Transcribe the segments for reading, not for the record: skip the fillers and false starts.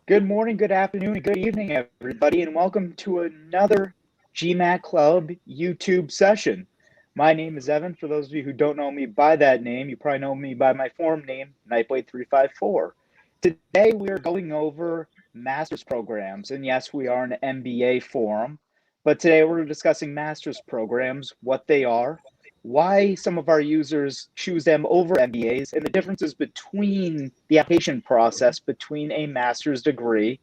Good morning, good afternoon, and good evening, everybody, and welcome to another GMAT Club YouTube session. My name is Evan. For those of you who don't know me by that name, you probably know me by my forum name, Nightblade354. Today, we are going over master's programs, and yes, we are an MBA forum, but today we're discussing master's programs, what they are, why some of our users choose them over MBAs, and the differences between the application process between a master's degree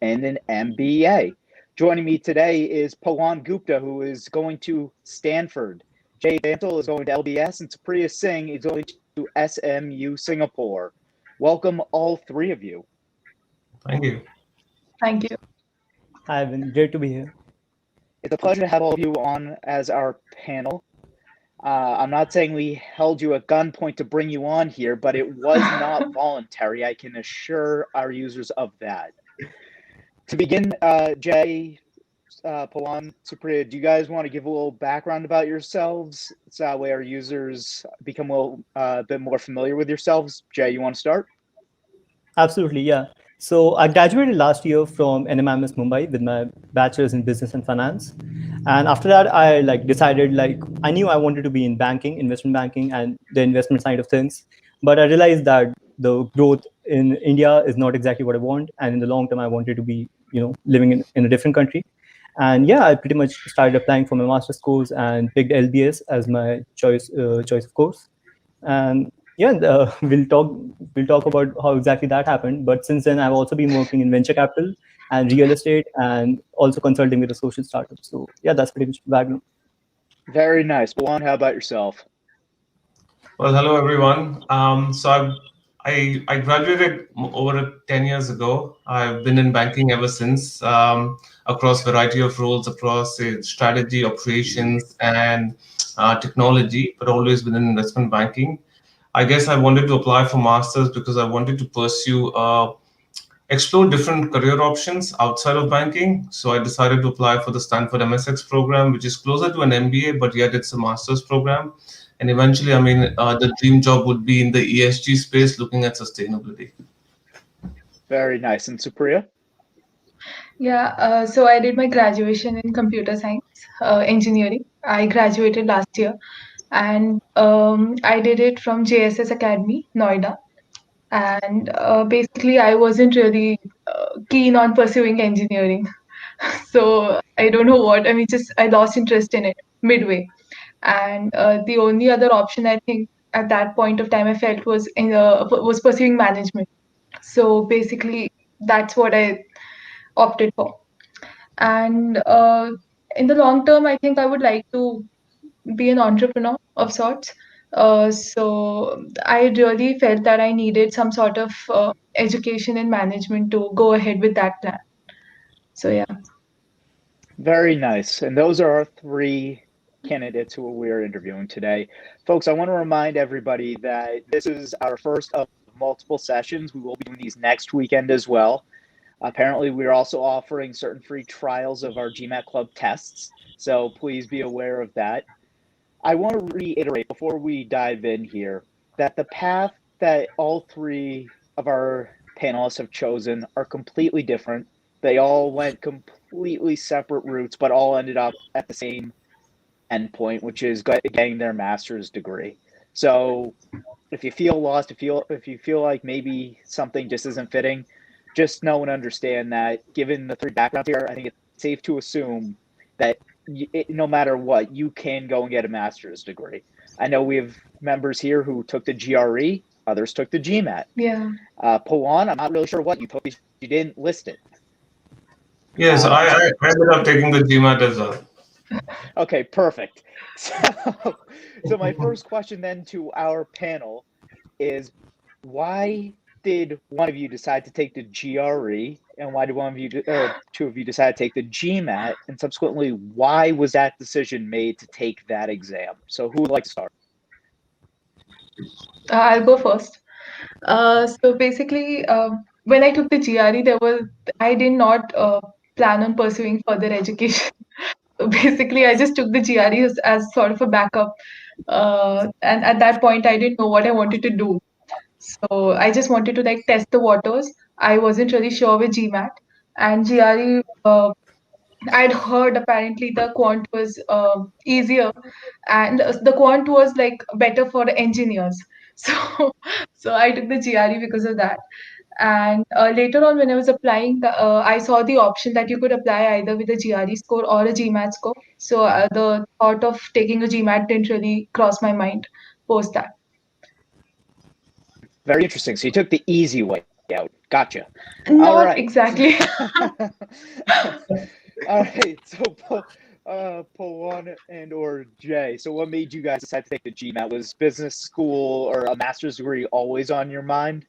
and an MBA. Joining me today is Pawan Gupta, who is going to Stanford. Jay Bansal is going to LBS, and Supriya Singh is going to SMU Singapore. Welcome, all three of you. Thank you. Thank you. Hi, Evan. Great to be here. It's a pleasure to have all of you on as our panel. I'm not saying we held you at gunpoint to bring you on here, but it was not voluntary. I can assure our users of that. To begin, Jay, Pawan, Supriya, do you guys want to give a little background about yourselves? So that way our users become a bit more familiar with yourselves. Jay, you want to start? Absolutely, yeah. So I graduated last year from NMIMS Mumbai with my bachelor's in business and finance. And after that, I decided I knew I wanted to be in banking, investment banking, and the investment side of things. But I realized that the growth in India is not exactly what I want. And in the long term, I wanted to be, living in a different country. And yeah, I pretty much started applying for my master's course and picked LBS as my choice of course. And yeah, we'll talk about how exactly that happened. But since then, I've also been working in venture capital and real estate, and also consulting with a social startup. So yeah, that's pretty much the background. Very nice. Pawan, how about yourself? Well, hello everyone. I graduated over 10 years ago. I've been in banking ever since, across variety of roles across strategy, operations, and technology, but always within investment banking. I guess I wanted to apply for masters because I wanted to pursue explore different career options outside of banking. So I decided to apply for the Stanford MSX program, which is closer to an MBA, but yet it's a master's program. And eventually, the dream job would be in the ESG space, looking at sustainability. Very nice. And Supriya? Yeah, so I did my graduation in computer science engineering. I graduated last year, and I did it from JSS Academy, Noida. And basically, I wasn't really keen on pursuing engineering. So I don't know what, I mean, just I lost interest in it midway. And the only other option I think at that point of time I felt was pursuing management. So basically, that's what I opted for. And in the long term, I think I would like to be an entrepreneur of sorts. So I really felt that I needed some sort of education in management to go ahead with that plan. So yeah. Very nice. And those are our three candidates who we are interviewing today. Folks, I want to remind everybody that this is our first of multiple sessions. We will be doing these next weekend as well. Apparently, we're also offering certain free trials of our GMAT Club tests, so please be aware of that. I want to reiterate before we dive in here that the path that all three of our panelists have chosen are completely different. They all went completely separate routes, but all ended up at the same endpoint, which is getting their master's degree. So if you feel lost, if you feel like maybe something just isn't fitting, just know and understand that given the three backgrounds here, I think it's safe to assume that no matter what, you can go and get a master's degree. I know we have members here who took the GRE, others took the GMAT. Yeah. Pawan, I'm not really sure what you took. You didn't list it. Yes, I ended up taking the GMAT as well. Okay, perfect. So my first question then to our panel is, why did one of you decide to take the GRE, and why did two of you decide to take the GMAT, and subsequently, why was that decision made to take that exam? So who would like to start? I'll go first. So basically, when I took the GRE, I did not plan on pursuing further education. So basically, I just took the GRE as sort of a backup. And at that point, I didn't know what I wanted to do. So I just wanted to like test the waters. I wasn't really sure with GMAT and GRE. I'd heard apparently the quant was easier, and the quant was like better for engineers. So, so I took the GRE because of that. And later on, when I was applying, I saw the option that you could apply either with a GRE score or a GMAT score. So the thought of taking a GMAT didn't really cross my mind post that. Very interesting. So you took the easy way out. Gotcha. All Not right. exactly. All right. So, Pawan and or Jay. So, what made you guys decide to take the GMAT? Was business school or a master's degree always on your mind?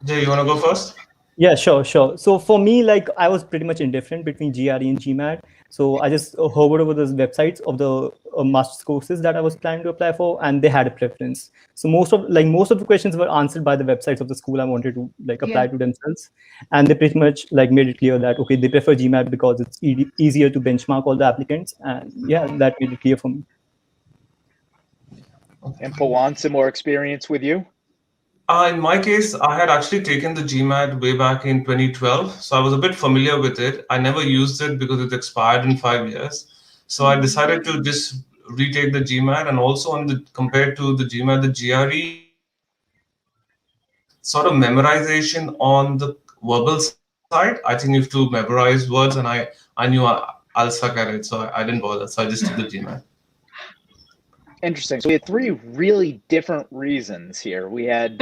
Jay, you want to go first? Yeah, sure. So for me, like I was pretty much indifferent between GRE and GMAT. So I just hovered over those websites of the master's courses that I was planning to apply for, and they had a preference. So most of the questions were answered by the websites of the school I wanted to like apply to themselves, and they pretty much like made it clear that okay, they prefer GMAT because it's easier to benchmark all the applicants, and yeah, that made it clear for me. And Pawan, similar experience with you? In my case, I had actually taken the GMAT way back in 2012, so I was a bit familiar with it. I never used it because it expired in 5 years. So I decided to just retake the GMAT, and also compared to the GMAT, the GRE sort of memorization on the verbal side. I think you have to memorize words, and I knew I'll suck at it, so I didn't bother. So I just did the GMAT. Interesting. So we had three really different reasons here. We had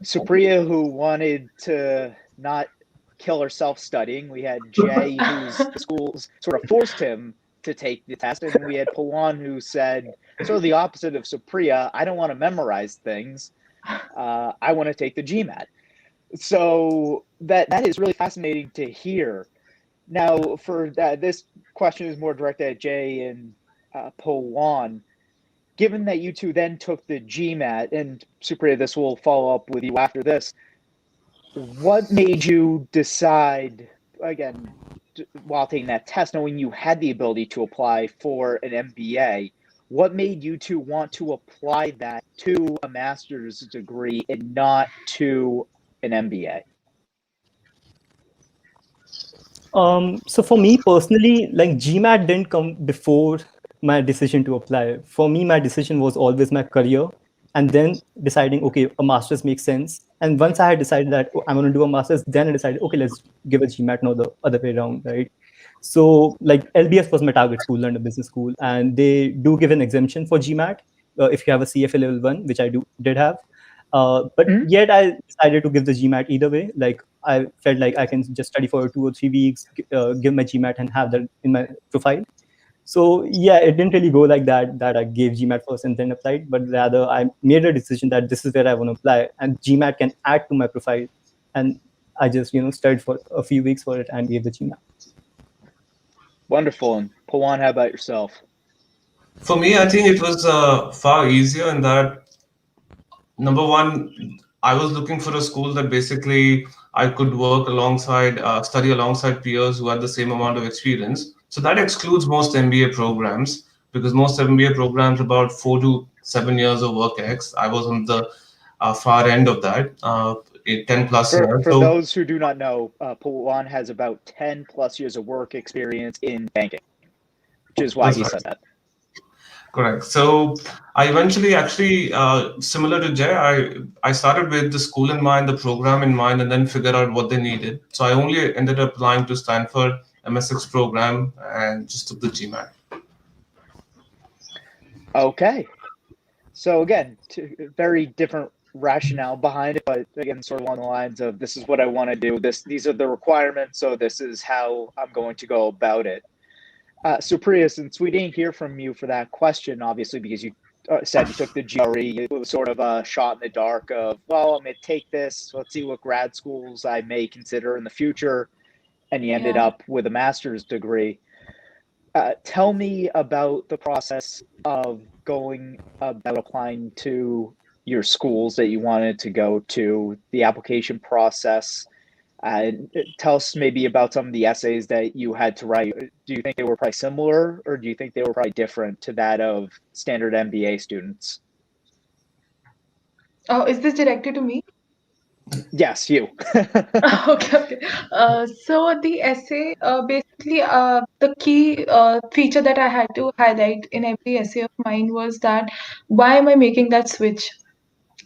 Supriya, who wanted to not kill herself studying. We had Jay, whose the schools sort of forced him to take the test. And we had Pawan, who said sort of the opposite of Supriya. I don't want to memorize things. I want to take the GMAT. So that is really fascinating to hear. Now, for this question is more directed at Jay and Pawan. Given that you two then took the GMAT, and Supriya, this will follow up with you after this, what made you decide, again, while taking that test, knowing you had the ability to apply for an MBA, what made you two want to apply that to a master's degree and not to an MBA? So for me personally, like GMAT didn't come before my decision to apply. For me, my decision was always my career, and then deciding, okay, a master's makes sense. And once I had decided that I'm going to do a master's, then I decided, okay, let's give a GMAT, not the other way around, right? So like LBS was my target school, London Business School, and they do give an exemption for GMAT if you have a CFA level 1, which I did have. But yet I decided to give the GMAT either way. Like I felt like I can just study for 2 or 3 weeks, give my GMAT and have that in my profile. So yeah, it didn't really go like that I gave GMAT first and then applied, but rather I made a decision that this is where I want to apply, and GMAT can add to my profile. And I just, studied for a few weeks for it and gave the GMAT. Wonderful. And Pawan, how about yourself? For me, I think it was far easier in that, number one, I was looking for a school that basically I could work alongside, study alongside peers who had the same amount of experience. So that excludes most MBA programs, because most MBA programs about 4 to 7 years of work ex. I was on the far end of that, 10 plus years. For those who do not know, Pawan has about 10 plus years of work experience in banking, which is why he said that. Correct. So I eventually actually, similar to Jay, I started with the school in mind, the program in mind, and then figured out what they needed. So I only ended up applying to Stanford MSX program and just took the GMAT. Okay. So again, very different rationale behind it, but again, sort of along the lines of this is what I want to do. These are the requirements, so this is how I'm going to go about it. Supriya, since we didn't hear from you for that question, obviously, because you said you took the GRE, it was sort of a shot in the dark of, well, I'm going to take this. Let's see what grad schools I may consider in the future. And you ended up with a master's degree. Tell me about the process of going about applying to your schools that you wanted to go to, the application process. Tell us maybe about some of the essays that you had to write. Do you think they were probably similar, or do you think they were probably different to that of standard MBA students? Oh, is this directed to me? Yes, you. Okay, okay. So the essay, basically, the key feature that I had to highlight in every essay of mine was that why am I making that switch?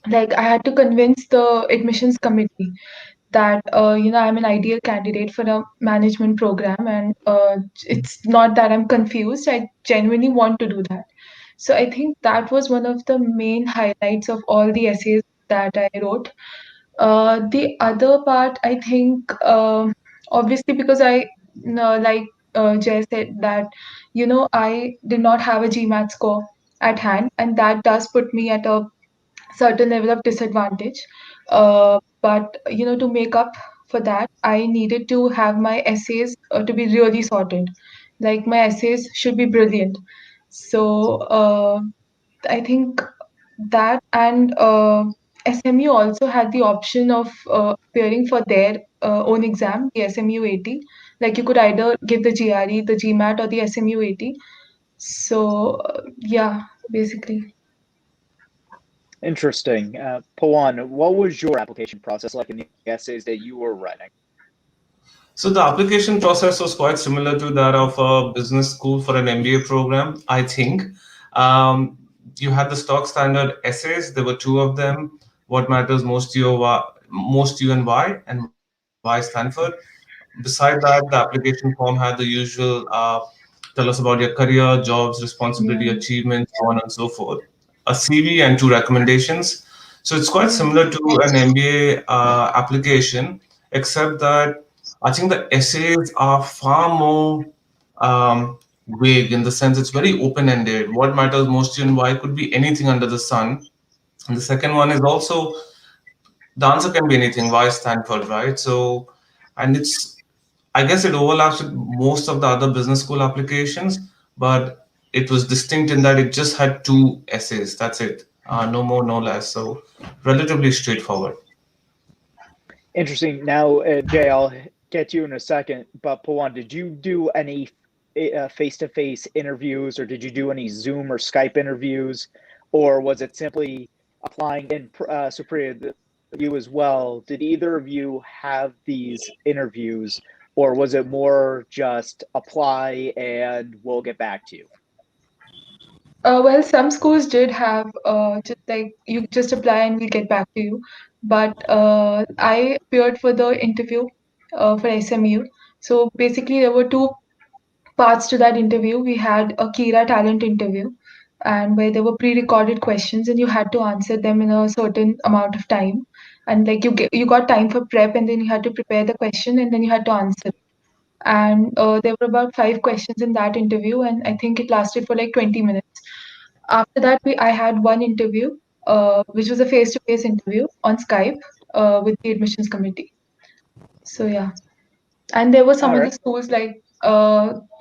Like, I had to convince the admissions committee that I'm an ideal candidate for a management program, and it's not that I'm confused. I genuinely want to do that. So I think that was one of the main highlights of all the essays that I wrote. The other part, I think, obviously, because like Jay said, that I did not have a GMAT score at hand, and that does put me at a certain level of disadvantage. But to make up for that, I needed to have my essays to be really sorted. Like, my essays should be brilliant. So I think that, and SMU also had the option of appearing for their own exam, the SMU 80. Like, you could either give the GRE, the GMAT, or the SMU 80. So yeah, basically. Interesting. Pawan, what was your application process like in the essays that you were writing? So the application process was quite similar to that of a business school for an MBA program, I think. Um, you had the stock standard essays. There were two of them. What matters most to you, most to you, and why Stanford. Beside that, the application form had the usual tell us about your career, jobs, responsibility, Yeah. achievements, so on and so forth. A CV and two recommendations. So it's quite Yeah. similar to an MBA application, except that I think the essays are far more vague in the sense it's very open ended. What matters most to you and why could be anything under the sun. And the second one is also the answer can be anything. Why Stanford, right? So, and it's I guess it overlaps with most of the other business school applications, but it was distinct in that it just had two essays. That's it. No more, no less. So relatively straightforward. Interesting. Now, Jay, I'll get you in a second, but Pawan, did you do any face-to-face interviews, or did you do any Zoom or Skype interviews, or was it simply applying in Supriya, you as well? Did either of you have these interviews, or was it more just apply and we'll get back to you? Well, some schools did have just like you just apply and we'll get back to you. But I appeared for the interview for SMU. So basically, there were two parts to that interview. We had a Kira talent interview, and where there were pre-recorded questions, and you had to answer them in a certain amount of time. And like you got time for prep, and then you had to prepare the question, and then you had to answer. And there were about 5 questions in that interview, and I think it lasted for like 20 minutes. After that, I had one interview, which was a face-to-face interview on Skype with the admissions committee. So yeah, and there were some All of the right. schools like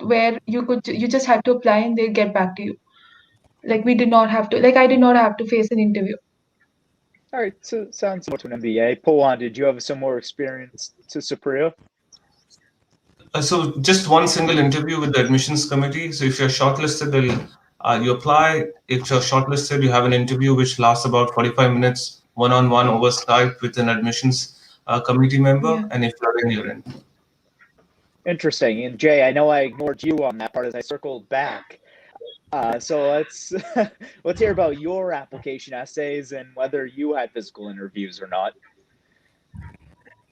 where you just had to apply and they'll get back to you. Like, we did not have to, like, I did not have to face an interview. All right. So sounds similar to an MBA. Pawan, did you have a similar experience to Supriya? So just one single interview with the admissions committee. So if you're shortlisted, you apply. If you're shortlisted, you have an interview which lasts about 45 minutes, one-on-one over Skype with an admissions committee member. Yeah. And if you're in, you're in. Interesting. And Jay, I know I ignored you on that part as I circled back. So let's hear about your application essays and whether you had physical interviews or not.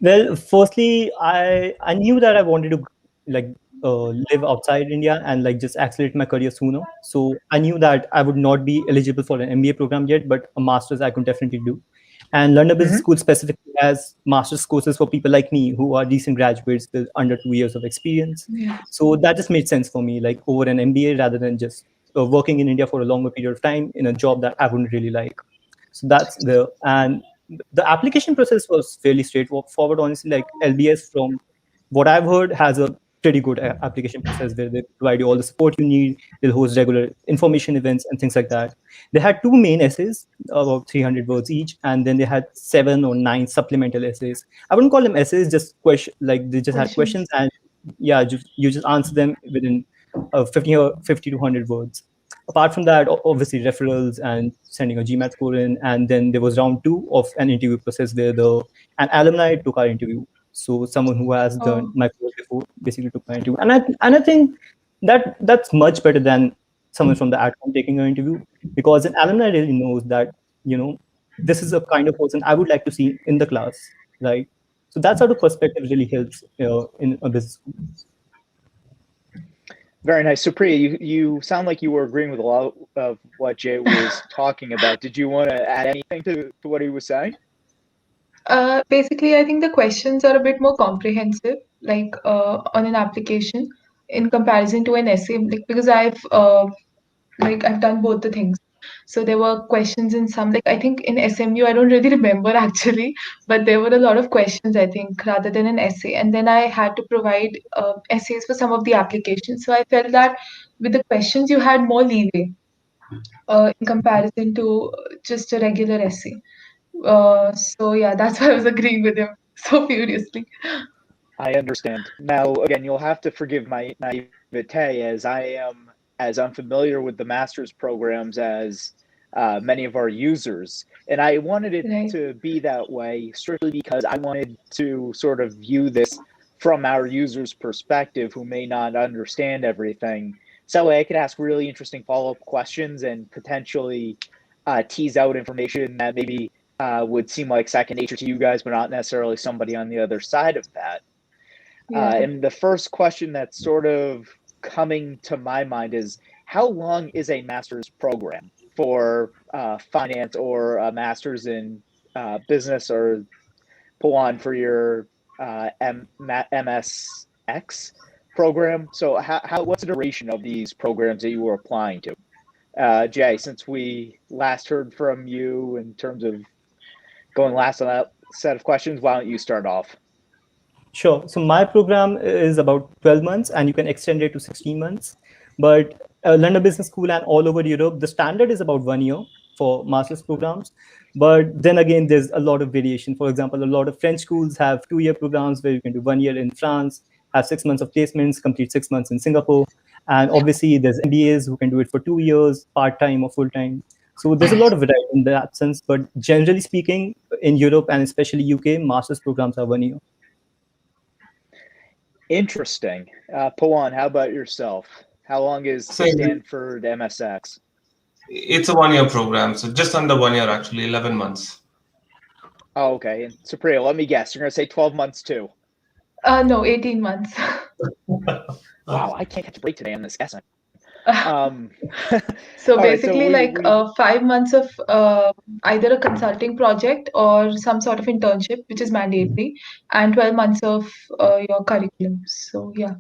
Well, firstly, I knew that I wanted to like live outside India and like just accelerate my career sooner. So I knew that I would not be eligible for an MBA program yet, but a master's I could definitely do. And London Business School specifically has master's courses for people like me who are recent graduates with under 2 years of experience. Yeah. So that just made sense for me, like over an MBA rather than just working in India for a longer period of time in a job that I wouldn't really like. So that's and the application process was fairly straightforward, honestly. Like LBS, from what I've heard, has a pretty good application process where they provide you all the support you need. They'll host regular information events and things like that. They had two main essays, about 300 words each, and then they had 7 or 9 supplemental essays. I wouldn't call them essays, just question, like they just had questions, and yeah, you just answer them within 50 to 100 words. Apart from that, obviously referrals and sending a GMAT score in, and then there was round 2 of an interview process where an alumni took our interview. So someone who has done Oh, my course before basically took my interview, and I think that's much better than someone from the outcome taking an interview, because an alumni really knows that, this is a kind of person I would like to see in the class, right? So that sort of perspective really helps in a business school. Very nice. Supriya, you sound like you were agreeing with a lot of what Jay was talking about. Did you want to add anything to what he was saying? basically, I think the questions are a bit more comprehensive, like on an application in comparison to an essay, like because I've done both the things. So there were questions in some, like I think in SMU, I don't really remember actually, but there were a lot of questions, I think, rather than an essay. And then I had to provide essays for some of the applications. So I felt that with the questions, you had more leeway in comparison to just a regular essay. So yeah, that's why I was agreeing with him so furiously. I understand. Now, again, you'll have to forgive my naivete as I am as unfamiliar with the master's programs as many of our users. And I wanted it Right. to be that way strictly because I wanted to sort of view this from our users' perspective who may not understand everything. So I could ask really interesting follow-up questions and potentially tease out information that maybe would seem like second nature to you guys, but not necessarily somebody on the other side of that. Yeah. And the first question that's sort of coming to my mind is how long is a master's program for finance or a master's in business, or Pawan for your MSX program? So what's the duration of these programs that you were applying to? Jay, since we last heard from you in terms of going last on that set of questions, why don't you start off? Sure. So my program is about 12 months, and you can extend it to 16 months. But London Business School and all over Europe, the standard is about 1 year for master's programs. But then again, there's a lot of variation. For example, a lot of French schools have 2-year programs where you can do 1 year in France, have 6 months of placements, complete 6 months in Singapore. And obviously, there's MBAs who can do it for 2 years, part-time or full-time. So there's a lot of variety in that sense. But generally speaking, in Europe and especially UK, master's programs are 1 year. Interesting. Pawan, how about yourself? How long is the Same. Stanford MSX? It's a 1 year program, so just under 1 year actually, 11 months. Oh, okay. And Supriya, let me guess. You're going to say 12 months too. No, 18 months. Wow, I can't catch a break today on this guessing. So All right, so basically, like 5 months of either a consulting project or some sort of internship, which is mandatory, and 12 months of your curriculum. So yeah.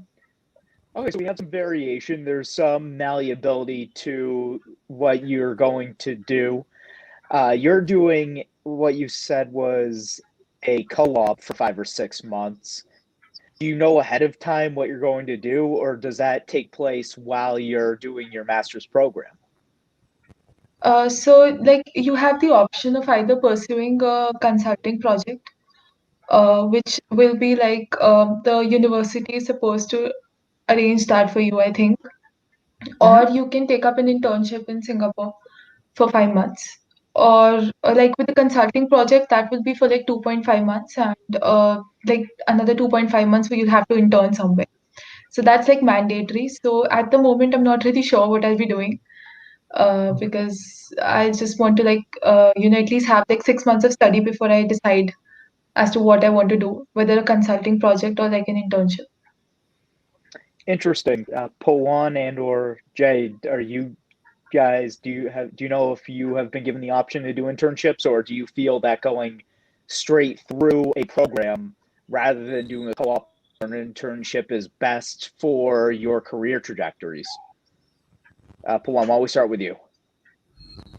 Okay, so we have some variation. There's some malleability to what you're going to do. You're doing what you said was a co-op for 5 or 6 months. Do you know ahead of time what you're going to do, or does that take place while you're doing your master's program? So like you have the option of either pursuing a consulting project, which will be like the university is supposed to arrange that for you, I think, or you can take up an internship in Singapore for 5 months. Or like with the consulting project, that will be for like 2.5 months, and like another 2.5 months where you'll have to intern somewhere. So that's like mandatory. So at the moment, I'm not really sure what I'll be doing because I just want to like at least have like 6 months of study before I decide as to what I want to do, whether a consulting project or like an internship. Interesting. Pawan and or Jay, are you guys, do you know if you have been given the option to do internships, or do you feel that going straight through a program rather than doing a co-op or an internship is best for your career trajectories? Pawan, why don't we start with you?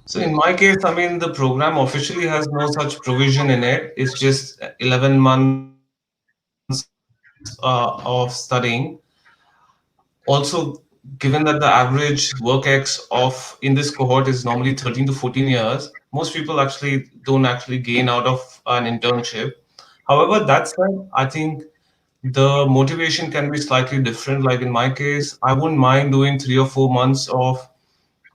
So in my case, I mean, the program officially has no such provision in it. It's just 11 months of studying. Also, given that the average work ex of in this cohort is normally 13 to 14 years, most people actually don't actually gain out of an internship. However, that said, I think the motivation can be slightly different. Like in my case, I wouldn't mind doing 3 or 4 months of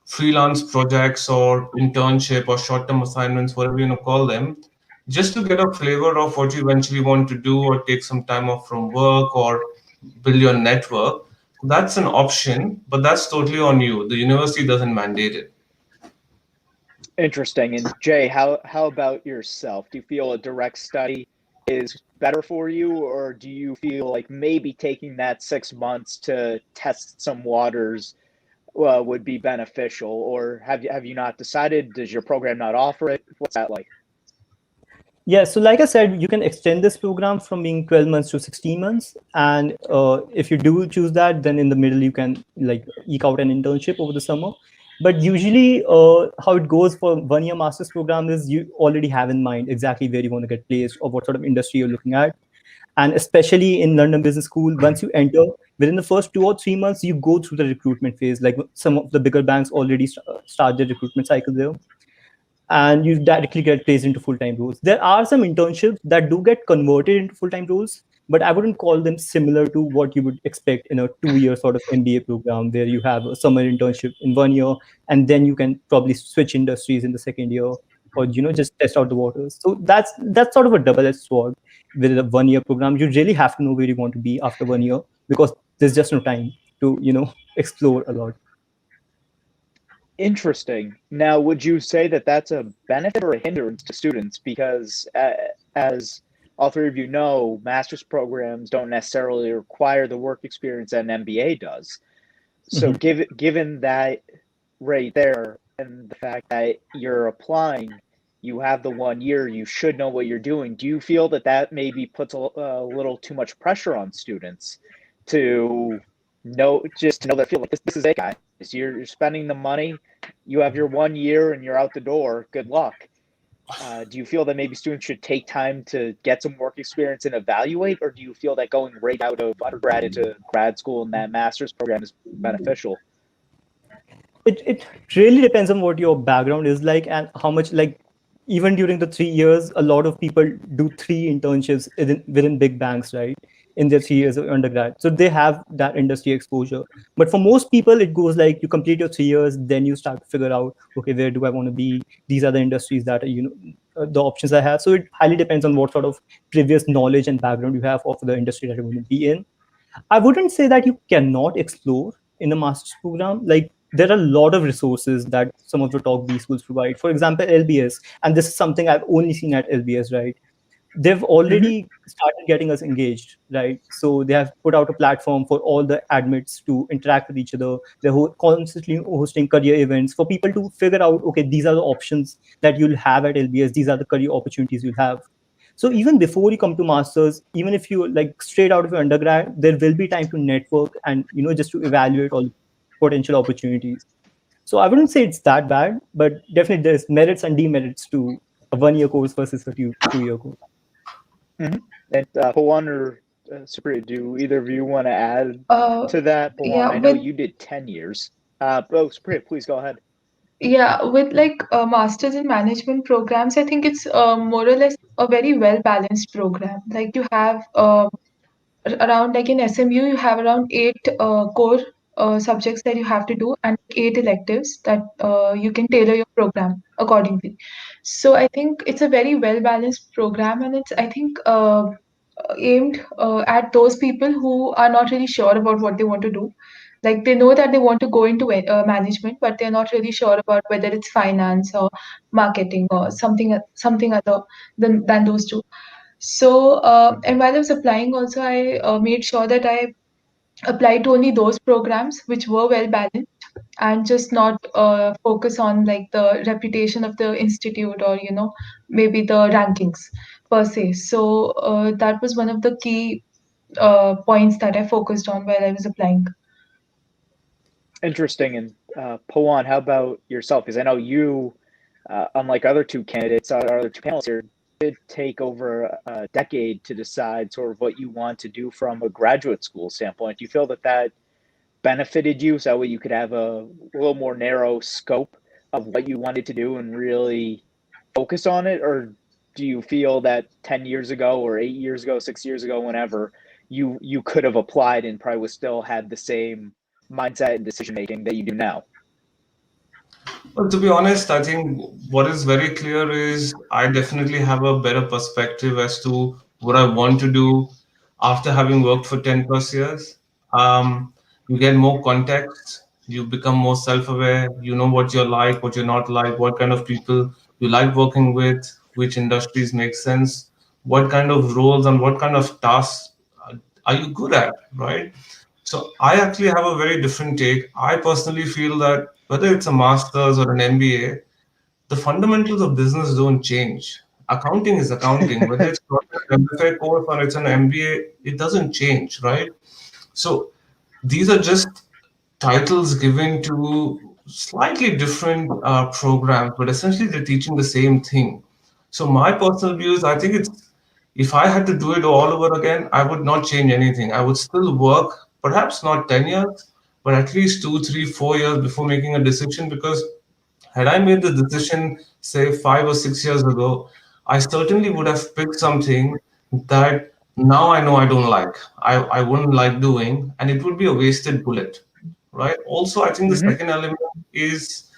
freelance projects or internship or short-term assignments, whatever you want to call them, just to get a flavor of what you eventually want to do or take some time off from work or build your network. That's an option, but that's totally on you. The university doesn't mandate it. Interesting. And Jay, how about yourself? Do you feel a direct study is better for you, or do you feel like maybe taking that 6 months to test some waters would be beneficial? Or have you not decided? Does your program not offer it? What's that like? Yeah, so like I said, you can extend this program from being 12 months to 16 months. And if you do choose that, then in the middle, you can like eke out an internship over the summer. But usually how it goes for 1 year master's program is you already have in mind exactly where you want to get placed or what sort of industry you're looking at. And especially in London Business School, once you enter, within the first 2 or 3 months, you go through the recruitment phase. Like some of the bigger banks already start their recruitment cycle there, and you directly get placed into full-time roles. There are some internships that do get converted into full-time roles, but I wouldn't call them similar to what you would expect in a 2 year sort of MBA program where you have a summer internship in 1 year and then you can probably switch industries in the second year, or just test out the waters. So that's sort of a double-edged sword. With a 1 year program, you really have to know where you want to be after 1 year, because there's just no time to explore a lot. Interesting. Now, would you say that that's a benefit or a hindrance to students? Because as all three of you know, master's programs don't necessarily require the work experience that an MBA does. So given that right there and the fact that you're applying, you have the 1 year, you should know what you're doing. Do you feel that that maybe puts a little too much pressure on students to just to know that feel like this is it, guys? You're spending the money, you have your 1 year and you're out the door. Good luck. Do you feel that maybe students should take time to get some work experience and evaluate, or do you feel that going right out of undergrad into grad school and that master's program is beneficial? It really depends on what your background is like and how much, like, even during the 3 years, a lot of people do 3 internships within big banks, right, in their 3 years of undergrad. So they have that industry exposure. But for most people, it goes like you complete your 3 years, then you start to figure out, okay, where do I want to be? These are the industries that are, the options I have. So it highly depends on what sort of previous knowledge and background you have of the industry that you want to be in. I wouldn't say that you cannot explore in a master's program. Like, there are a lot of resources that some of the top B schools provide. For example, LBS, and this is something I've only seen at LBS, right? They've already started getting us engaged, right? So they have put out a platform for all the admits to interact with each other. They're constantly hosting career events for people to figure out, okay, these are the options that you'll have at LBS. These are the career opportunities you'll have. So even before you come to masters, even if you like straight out of your undergrad, there will be time to network and just to evaluate all the potential opportunities. So I wouldn't say it's that bad, but definitely there's merits and demerits to a 1 year course versus a 2 year course. And Pawan or Supriya, do either of you want to add to that? Pawan, Yeah, I know you did 10 years. Supriya, please go ahead. yeah, with like masters in management programs, I think it's more or less a very well balanced program. Like you have around, like in SMU, you have around 8 core subjects that you have to do and 8 electives that you can tailor your program accordingly. So I think it's a very well balanced program, and it's, I think, aimed at those people who are not really sure about what they want to do. Like they know that they want to go into management, but they're not really sure about whether it's finance or marketing or something other than those two. So, and while I was applying, also I made sure that I applied to only those programs which were well balanced and just not focus on like the reputation of the institute or maybe the rankings per se. So that was one of the key points that I focused on while I was applying. Interesting. And Pawan, how about yourself? Because I know you, unlike other two candidates, our other two panelists here, did take over a decade to decide sort of what you want to do from a graduate school standpoint. Do you feel that that benefited you so that way you could have a little more narrow scope of what you wanted to do and really focus on it? Or do you feel that 10 years ago or 8 years ago, 6 years ago, whenever, you could have applied and probably would still had the same mindset and decision making that you do now? Well, to be honest, I think what is very clear is I definitely have a better perspective as to what I want to do after having worked for 10 plus years. You get more context, you become more self aware, you know what you're like, what you're not like, what kind of people you like working with, which industries make sense, what kind of roles and what kind of tasks are you good at, right? So I actually have a very different take. I personally feel that whether it's a master's or an MBA, the fundamentals of business don't change. Accounting is accounting. Whether it's an MFA course or it's an MBA, it doesn't change, right? So these are just titles given to slightly different programs, but essentially they're teaching the same thing. So my personal views, I think it's if I had to do it all over again, I would not change anything. I would still work, perhaps not 10 years, but at least 2, 3, 4 years before making a decision. Because had I made the decision, say, 5 or 6 years ago, I certainly would have picked something that now I know I don't like. I wouldn't like doing, and it would be a wasted bullet, right? Also, I think the Hmm. second element is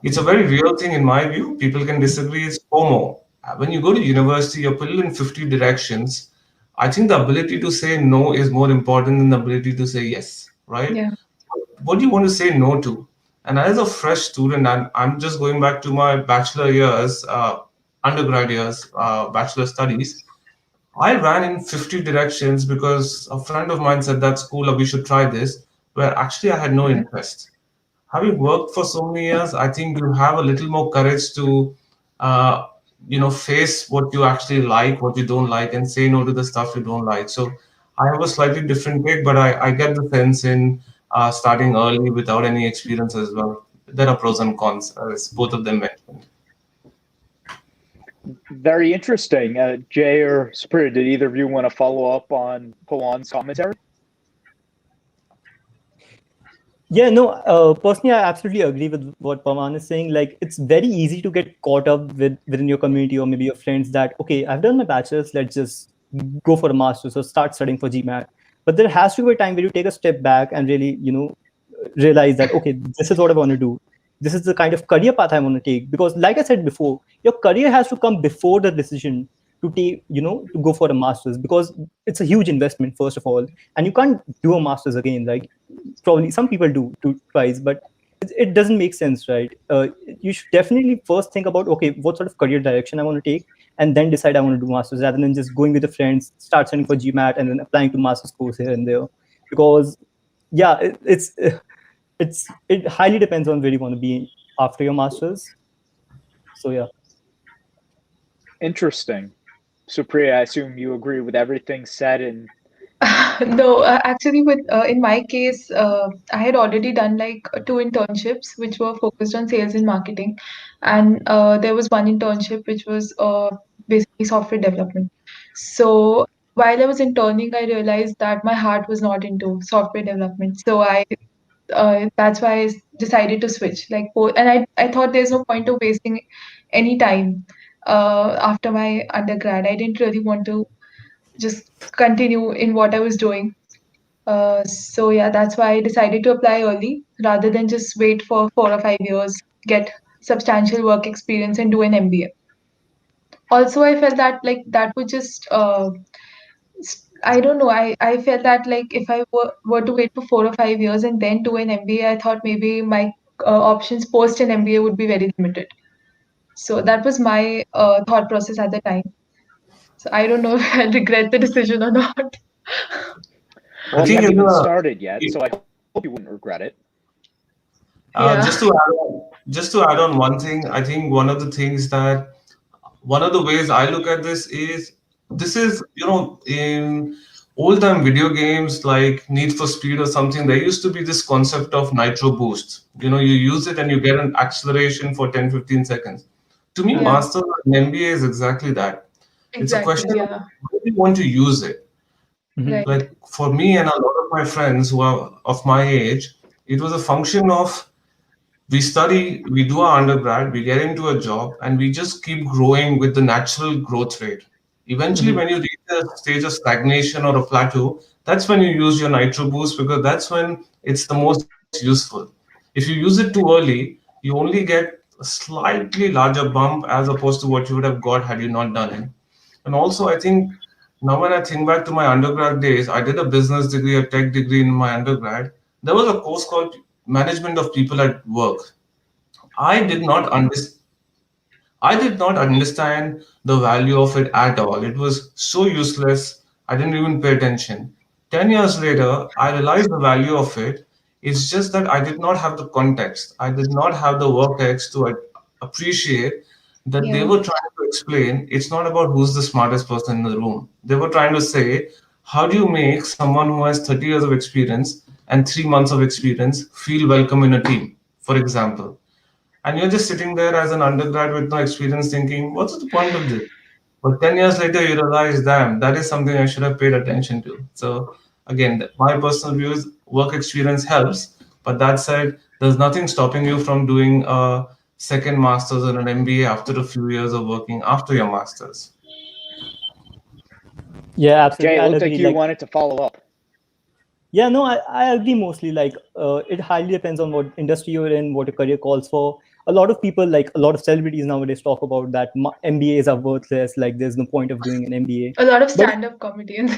it's a very real thing in my view. People can disagree. It's FOMO. When you go to university, you're pulled in 50 directions. I think the ability to say no is more important than the ability to say yes, right? Yeah. What do you want to say no to? And as a fresh student, I'm just going back to my bachelor years, undergrad years, bachelor studies. I ran in 50 directions because a friend of mine said that's cool, we should try this, where actually I had no Hmm. interest. Having worked for so many years, I think you have a little more courage to, uh, face what you actually like, what you don't like, and say no to the stuff you don't like. So I have a slightly different take, but I get the sense in starting early without any experience as well. There are pros and cons, as both of them mentioned. Very interesting. Jay or Supriya, did either of you want to follow up on Pawan's commentary? Yeah, no, personally, I absolutely agree with what Pawan is saying. Like, it's very easy to get caught up within your community or maybe your friends that, okay, I've done my bachelor's, let's just go for a master's or start studying for GMAT. But there has to be a time where you take a step back and really, realize that, okay, this is what I want to do. This is the kind of career path I want to take. Because, like I said before, your career has to come before the decision to take, to go for a master's because it's a huge investment, first of all. And you can't do a master's again. Like, probably some people do twice, but it doesn't make sense, right? You should definitely first think about, okay, what sort of career direction I want to take, and then decide I want to do masters rather than just going with the friends, start studying for GMAT, and then applying to master's course here and there. Because yeah, it highly depends on where you want to be after your masters. So yeah. Interesting. Supriya, I assume you agree with everything said and No, actually, with in my case, I had already done like two internships, which were focused on sales and marketing, and there was one internship which was basically software development. So while I was interning, I realized that my heart was not into software development. So I that's why I decided to switch. And I thought there's no point of wasting any time after my undergrad. I didn't really want to just continue in what I was doing. So yeah, that's why I decided to apply early rather than just wait for 4 or 5 years, get substantial work experience, and do an MBA. Also, I felt that like that would just I don't know. I felt that like if I were to wait for 4 or 5 years and then do an MBA, I thought maybe my options post an MBA would be very limited. So that was my thought process at the time. So I don't know if I regret the decision or not. I well, you think haven't in even the started yet, so I hope you wouldn't regret it. Yeah. just to add on one thing, I think one of the ways I look at this is, in old time video games like Need for Speed or something, there used to be this concept of nitro boost. You use it and you get an acceleration for 10, 15 seconds. To me, Yeah. Yeah, master and MBA is exactly that. It's a exactly. question of Yeah. how do you want to use it. Mhm. Right. Like for me and a lot of my friends who are of my age, it was a function of we do our undergrad, we get into a job, and we just keep growing with the natural growth rate. Eventually, Mhm. when you reach a stage of stagnation or a plateau, that's when you use your nitro boost because that's when it's the most useful. If If you use it too early, you only get a slightly larger bump as opposed to what you would have got had you not done it. And also, I think now when I think back to my undergrad days, I did a business degree, a tech degree in my undergrad. There was a course called Management of People at Work. I did not understand. I did not understand the value of it at all. It was so useless. I didn't even pay attention. 10 years later, I realized the value of it. It's just that I did not have the context. I did not have the work to appreciate that they Yeah. were trying to explain it's not about who's the smartest person in the room. They were trying to say, how do you make someone who has 30 years of experience and 3 months of experience feel welcome in a team, for example? And you're just sitting there as an undergrad with no experience thinking, what's the point of this? But 10 years later, you realize, damn, that is something I should have paid attention to. So, again, my personal view is work experience helps. But that said, there's nothing stopping you from doing a second master's or an MBA after a few years of working after your master's. Yeah, absolutely. Jay, it I'll looked like agree. you Like, wanted to follow up. yeah, no, I agree mostly. Like, it highly depends on what industry you're in, what your career calls for. A lot of people, like a lot of celebrities nowadays, talk about that MBAs are worthless. Like, there's no point of doing an MBA. A lot of But stand-up comedians.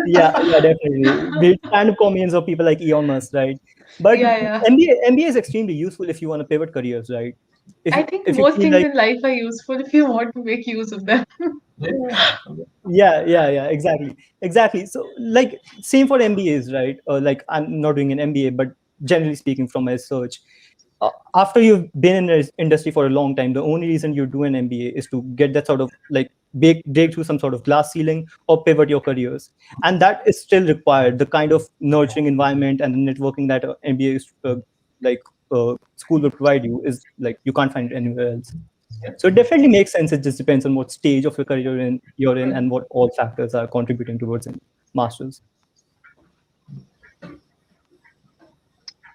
yeah, definitely. The stand-up comedians or people like Elon Musk, right? But Yeah, yeah. MBA is extremely useful if you want to pivot careers, right? I think If you most feel things like in life are useful if you want to make use of them. Yeah. yeah, exactly. So like same for MBAs, right? Like I'm not doing an MBA, but generally speaking, from my research, after you've been in this industry for a long time, the only reason you do an MBA is to get that sort of like break through some sort of glass ceiling or pivot your careers, and that is still required. The kind of nurturing environment and the networking that MBA is, like school will provide you is like you can't find it anywhere else. So it definitely makes sense. It just depends on what stage of your career you're in and what all factors are contributing towards a master's.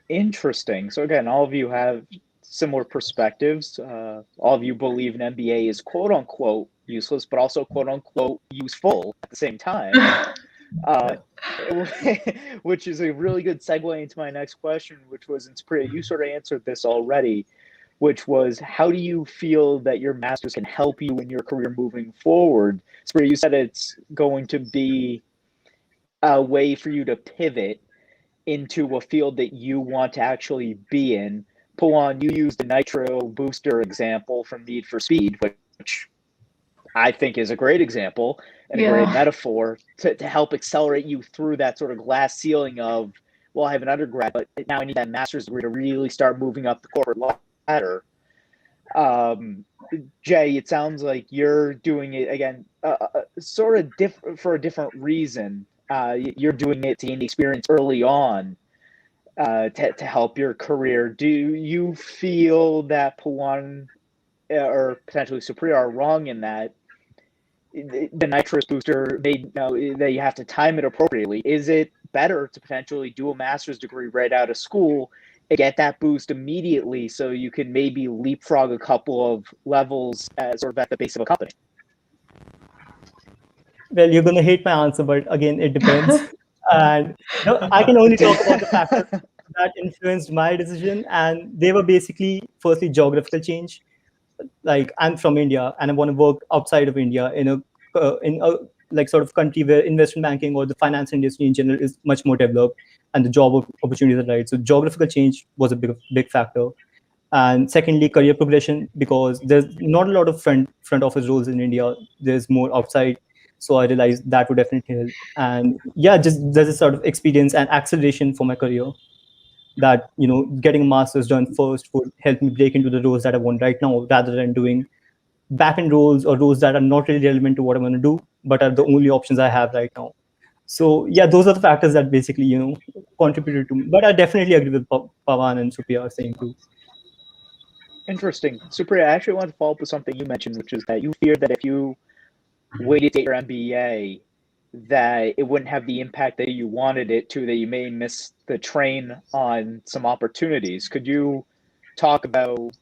Interesting. So again, all of you have similar perspectives. All of you believe an MBA is quote unquote useless, but also quote unquote useful at the same time. Uh, which is a really good segue into my next question, which was, and Supriya, you sort of answered this already, which was, how do you feel that your master's can help you in your career moving forward? Supriya, you said it's going to be a way for you to pivot into a field that you want to actually be in. Pawan, you used the nitro booster example from Need for Speed, which I think is a great example and a great Yeah. metaphor to help accelerate you through that sort of glass ceiling of, well, I have an undergrad, but now I need that master's degree to really start moving up the corporate ladder. Jay, it sounds like you're doing it again, sort of for a different reason. You're doing it to gain experience early on to help your career. Do you feel that Pawan or potentially Supriya are wrong in that the nitrous booster made that you have to time it appropriately? Is it better to potentially do a master's degree right out of school and get that boost immediately so you can maybe leapfrog a couple of levels sort of at the base of a company? Well, you're going to hate my answer, but again, it depends. And no, I can only talk about the factors that influenced my decision, and they were basically firstly geographical change. Like I'm from India, and I want to work outside of India in a like sort of country where investment banking or the finance industry in general is much more developed, and the job opportunities are right. So geographical change was a big factor. And secondly, career progression, because there's not a lot of front office roles in India. There's more outside. So I realized that would definitely help. And yeah, just there's a sort of experience and acceleration for my career that, getting a master's done first would help me break into the roles that I want right now, rather than doing back end roles or roles that are not really relevant to what I'm going to do, but are the only options I have right now. So yeah, those are the factors that basically, contributed to me. But I definitely agree with Pawan and Supriya saying too. Interesting. Supriya, I actually want to follow up with something you mentioned, which is that you feared that if you waited to get your MBA, that it wouldn't have the impact that you wanted it to, that you may miss the train on some opportunities. Could you talk about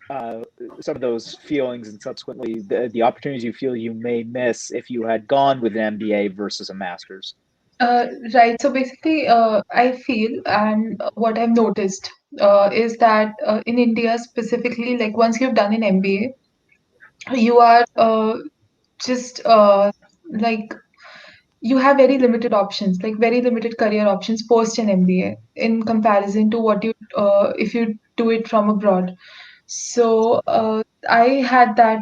some of those feelings and subsequently the opportunities you feel you may miss if you had gone with an MBA versus a master's? Right. So basically, I feel and what I've noticed is that in India specifically, like once you've done an MBA, you are just like you have very limited options, like very limited career options post an MBA in comparison to what you if you do it from abroad. So I had that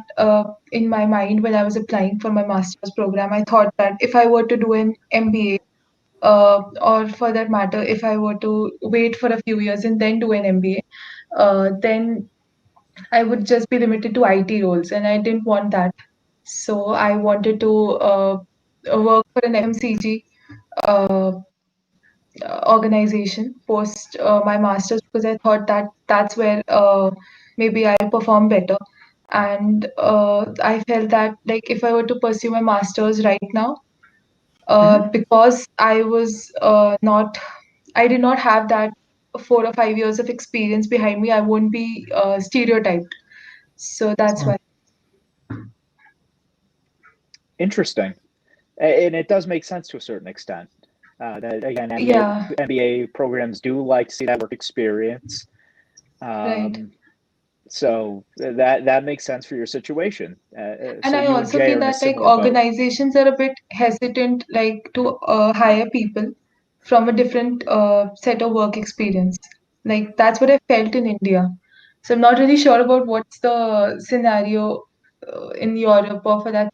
in my mind when I was applying for my master's program. I thought that if I were to do an MBA, or for that matter, if I were to wait for a few years and then do an MBA, then I would just be limited to IT roles, and I didn't want that. So I wanted to work for an FMCG uh, organization post my master's because I thought that that's where maybe I'll perform better. And I felt that like if I were to pursue my master's right now, because I was not, I did not have that 4 or 5 years of experience behind me, I won't be stereotyped. So that's why. Interesting. And it does make sense to a certain extent. That again, Yeah, MBA programs do like to see that work experience. right. So that makes sense for your situation. And So I you and also Jay feel are in a that like similar boat. organizations are a bit hesitant like to hire people from a different set of work experience. Like that's what I felt in India. So I'm not really sure about what's the scenario in Europe or for that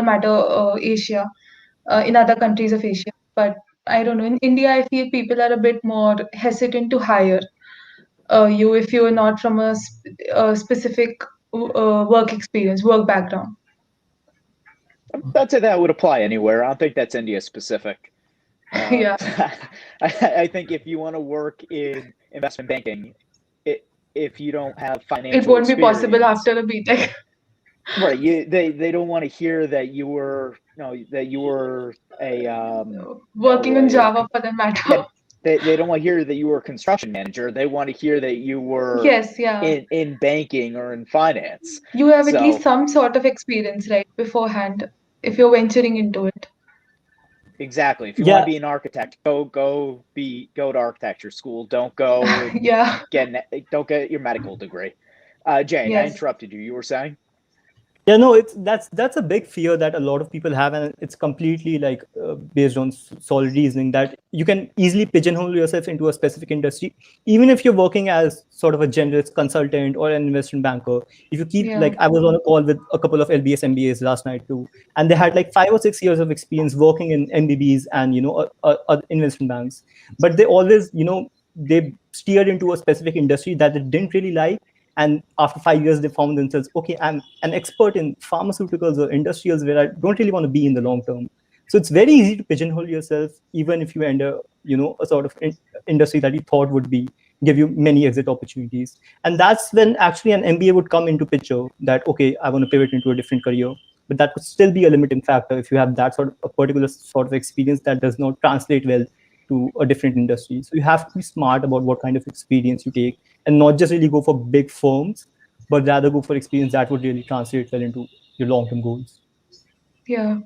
matter, Asia, in other countries of Asia. But I don't know. In India, I feel people are a bit more hesitant to hire you if you're not from a specific work experience, work background. I'd say that would apply anywhere. I don't think that's India specific. Yeah, I think if you want to work in investment banking, if you don't have it financial won't be possible experience, after a BTech. right? They don't want to hear that you were that you were a Working on Java for that yeah, matter. they don't want to hear that you were a construction manager. They want to hear that you were Yes, yeah. in banking or in finance. You have at least So some sort of experience, right, beforehand, if you're venturing into it. exactly, if you want to Yeah, be an architect, go to architecture school. Don't go and Yeah, don't get your medical degree. Jane, I yes. interrupted you. You were saying? yeah, no, it's that's a big fear that a lot of people have, and it's completely like based on solid reasoning that you can easily pigeonhole yourself into a specific industry, even if you're working as sort of a generalist consultant or an investment banker. If you keep Yeah, like, I was on a call with a couple of LBS MBAs last night too, and they had like 5 or 6 years of experience working in MBBs and investment banks, but they always they steered into a specific industry that they didn't really like, and after 5 years they found themselves, okay, I'm an expert in pharmaceuticals or industrials where I don't really want to be in the long term. So it's very easy to pigeonhole yourself, even if you enter a sort of industry that you thought would be give you many exit opportunities. And that's when actually an MBA would come into picture, that okay, I want to pivot into a different career. But that could still be a limiting factor if you have that sort of a particular sort of experience that does not translate well to a different industry. So you have to be smart about what kind of experience you take, and not just really go for big firms, but rather go for experience that would really translate well into your long-term goals. yeah.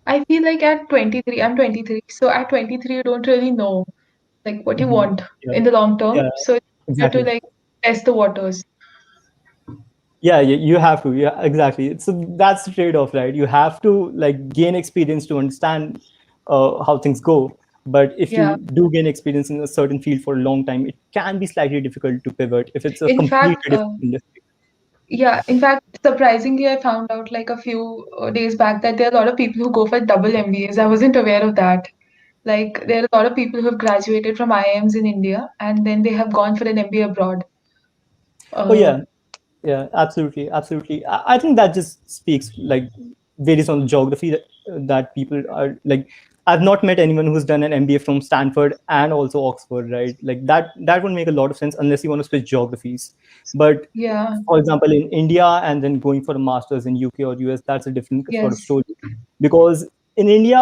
I feel like at 23, I'm 23, so at 23, you don't really know like what you Mhm. want Yeah, in the long term. yeah, So it's better to exactly. like test the waters. Yeah, you have to. Yeah, exactly. So that's the trade-off, right? You have to like gain experience to understand how things go. But if Yeah. you do gain experience in a certain field for a long time, it can be slightly difficult to pivot if it's a In completely fact, different industry. yeah, in fact, surprisingly, I found out like a few days back that there are a lot of people who go for double MBAs. I wasn't aware of that. Like, there are a lot of people who have graduated from IIMs in India and then they have gone for an MBA abroad. Oh Uh, yeah, yeah, absolutely, absolutely. I think that just speaks like varies on geography that people are like. I've not met anyone who's done an MBA from Stanford and also Oxford, right? Like that would make a lot of sense unless you want to switch geographies. But yeah, for example, in India and then going for a master's in UK or US, that's a different sort of yes, story. Because in India,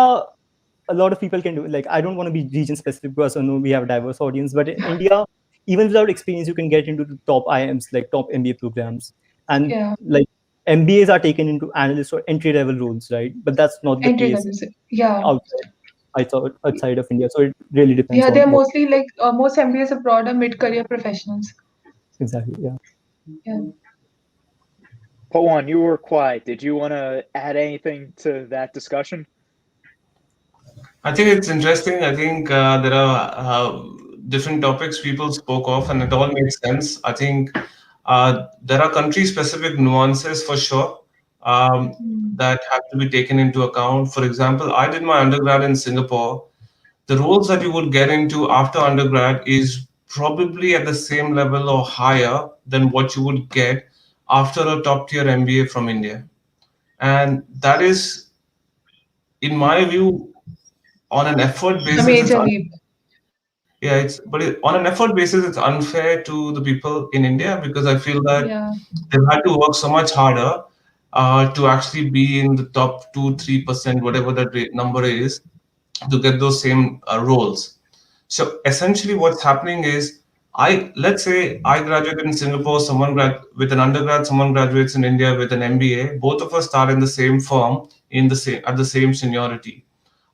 a lot of people can do it. Like, I don't want to be region specific because I know we have a diverse audience, but in India, even without experience, you can get into the top IIMs, like top MBA programs. And yeah, like MBAs are taken into analyst or entry level roles, right? But that's not the entry case levels. Yeah, outside. outside of India. So it really depends Yeah, on they're what mostly like most MBAs abroad are mid-career professionals. exactly. Yeah. Yeah. Pawan, you were quiet. Did you want to add anything to that discussion? I think it's interesting. I think there are different topics people spoke of, and it all makes sense. I think there are country-specific nuances for sure Mm. that have to be taken into account. For example, I did my undergrad in Singapore. The roles that you would get into after undergrad is probably at the same level or higher than what you would get after a top-tier MBA from India. And that is, in my view, on an effort A basis, major leap. yeah, on an effort basis, it's unfair to the people in India because I feel that Yeah. they've had to work so much harder to actually be in the top 2-3%, whatever that number is, to get those same roles. So essentially, what's happening is, let's say I graduated in Singapore, with an undergrad, someone graduates in India with an MBA. Both of us start in the same firm at the same seniority.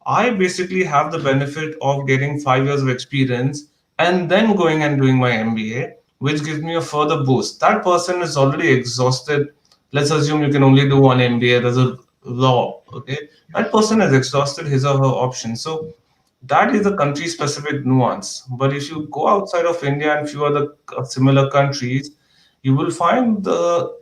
I basically have the benefit of getting 5 years of experience and then going and doing my MBA, which gives me a further boost. That person is already exhausted. Let's assume you can only do one MBA. There's a law, okay? That person has exhausted his or her options. So that is a country specific nuance. But if you go outside of India and few other similar countries, you will find the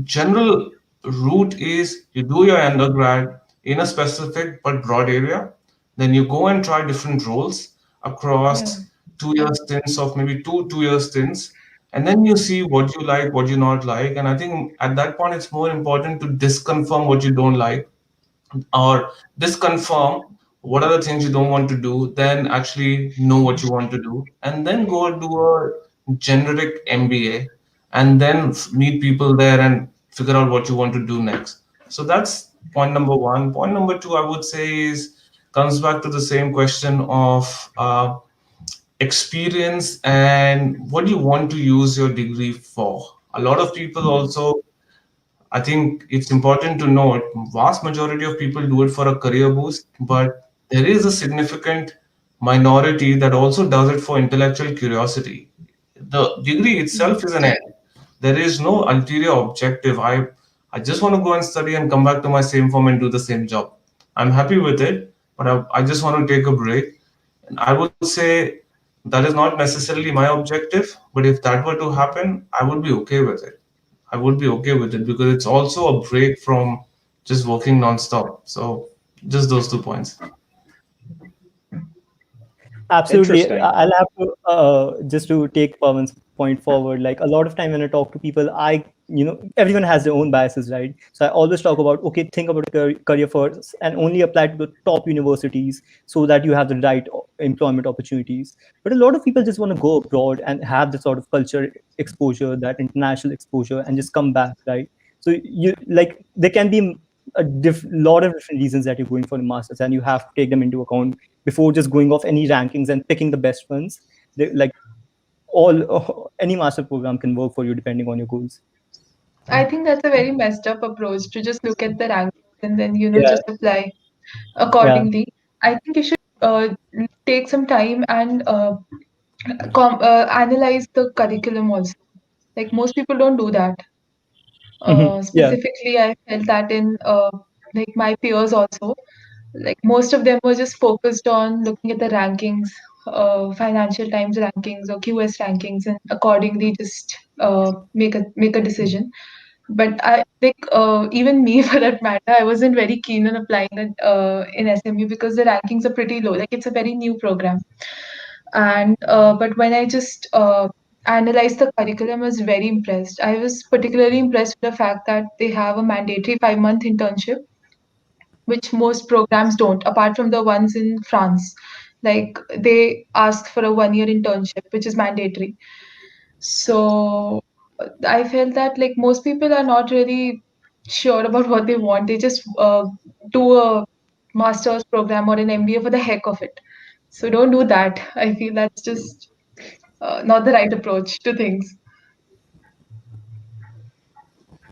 general route is you do your undergrad in a specific but broad area, then you go and try different roles Yeah. across 2 year stints of maybe 2 2 year stints, and then you see what you like, what you not like. And I think at that point it's more important to disconfirm what you don't like or disconfirm what are the things you don't want to do, then actually know what you want to do, and then go do a generic MBA, and then meet people there and figure out what you want to do next. So that's point number one. Point number two, I would say, is comes back to the same question of experience and what do you want to use your degree for. A lot of people also, I think it's important to note, vast majority of people do it for a career boost, but there is a significant minority that also does it for intellectual curiosity. The degree itself is an end. There is no ulterior objective. I just want to go and study and come back to my same firm and do the same job. I'm happy with it, but I just want to take a break. And I would say that is not necessarily my objective, but if that were to happen, I would be okay with it. I would be okay with it because it's also a break from just working nonstop. So just those 2 points. Absolutely. Interesting. I'll have to just to take Pawan's point forward. Like a lot of time when I talk to people, everyone has their own biases, right? So I always talk about, okay, think about a career first and only apply to the top universities so that you have the right employment opportunities. But a lot of people just want to go abroad and have the sort of culture exposure, that international exposure, and just come back, right? So there can be lot of different reasons that you're going for a master's, and you have to take them into account before just going off any rankings and picking the best ones. Like any master program can work for you depending on your goals. I think that's a very messed up approach to just look at the rankings and then, Yeah, just apply yeah. accordingly. I think you should take some time and analyze the curriculum also. Like most people don't do that. Yeah. Specifically, I felt that in like my peers also, like most of them were just focused on looking at the rankings, Financial Times rankings or QS rankings, and accordingly just make a decision. But I think even me, for that matter, I wasn't very keen on applying it in SMU because the rankings are pretty low. Like it's a very new program, and but when I just analyzed the curriculum, I was very impressed. I was particularly impressed with the fact that they have a mandatory 5 month internship, which most programs don't, apart from the ones in France. Like they ask for a 1 year internship, which is mandatory. So I felt that like most people are not really sure about what they want. They just do a master's program or an MBA for the heck of it. So don't do that. I feel that's just not the right approach to things.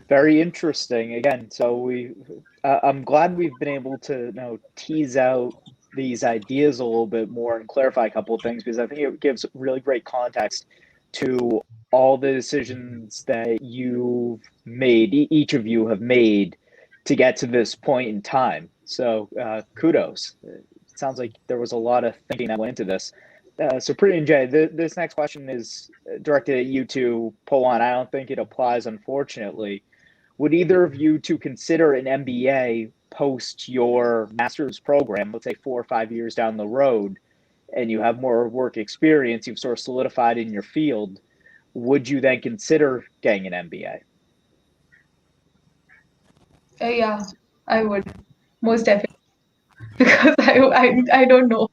Very interesting. Again, so I'm glad we've been able to tease out these ideas a little bit more and clarify a couple of things, because I think it gives really great context to all the decisions that you've made, each of you have made to get to this point in time. So kudos. It sounds like there was a lot of thinking that went into this. Supriya and Jay, this next question is directed at you two, Pawan. I don't think it applies, unfortunately. Would either of you to consider an MBA post your master's program, let's say 4 or 5 years down the road, and you have more work experience, you've sort of solidified in your field, would you then consider getting an MBA? Yeah, I would most definitely because I don't know.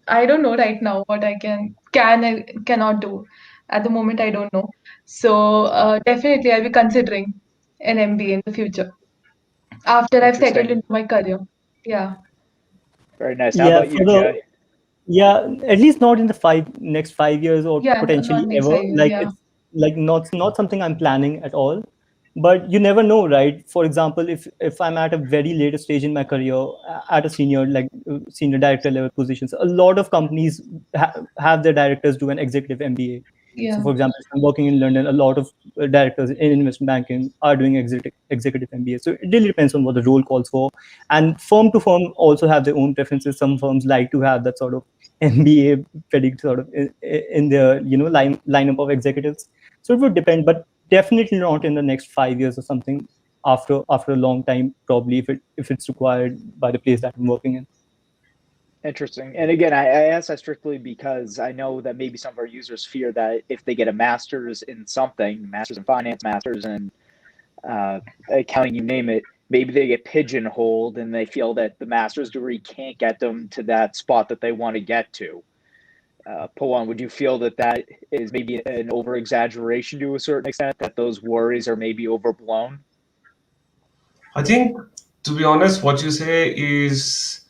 I don't know right now what I can and cannot do. At the moment, I don't know. So definitely, I'll be considering an MBA in the future after I've settled Interesting. into my career. Yeah. Very nice. How Yeah, about you, Jay? at least not in the next 5 years or Yeah, potentially not next ever. 5 years. Like Yeah. it's like not something I'm planning at all. But you never know, right? For example, if I'm at a very late stage in my career, at a senior director level positions, a lot of companies have their directors do an executive MBA. So, Yeah. for example, if I'm working in London, a lot of directors in investment banking are doing executive MBA. So it really depends on what the role calls for, and firm to firm also have their own preferences. Some firms like to have that sort of MBA predict sort of in their lineup of executives. So it would depend, but definitely not in the next 5 years or something. After a long time, probably if it's required by the place that I'm working in. Interesting. And again, I ask that strictly because I know that maybe some of our users fear that if they get a master's in something, master's in finance, master's in accounting, you name it, maybe they get pigeonholed and they feel that the master's degree can't get them to that spot that they want to get to. Pawan, would you feel that that is maybe an over exaggeration to a certain extent, that those worries are maybe overblown? I think, to be honest, what you say is,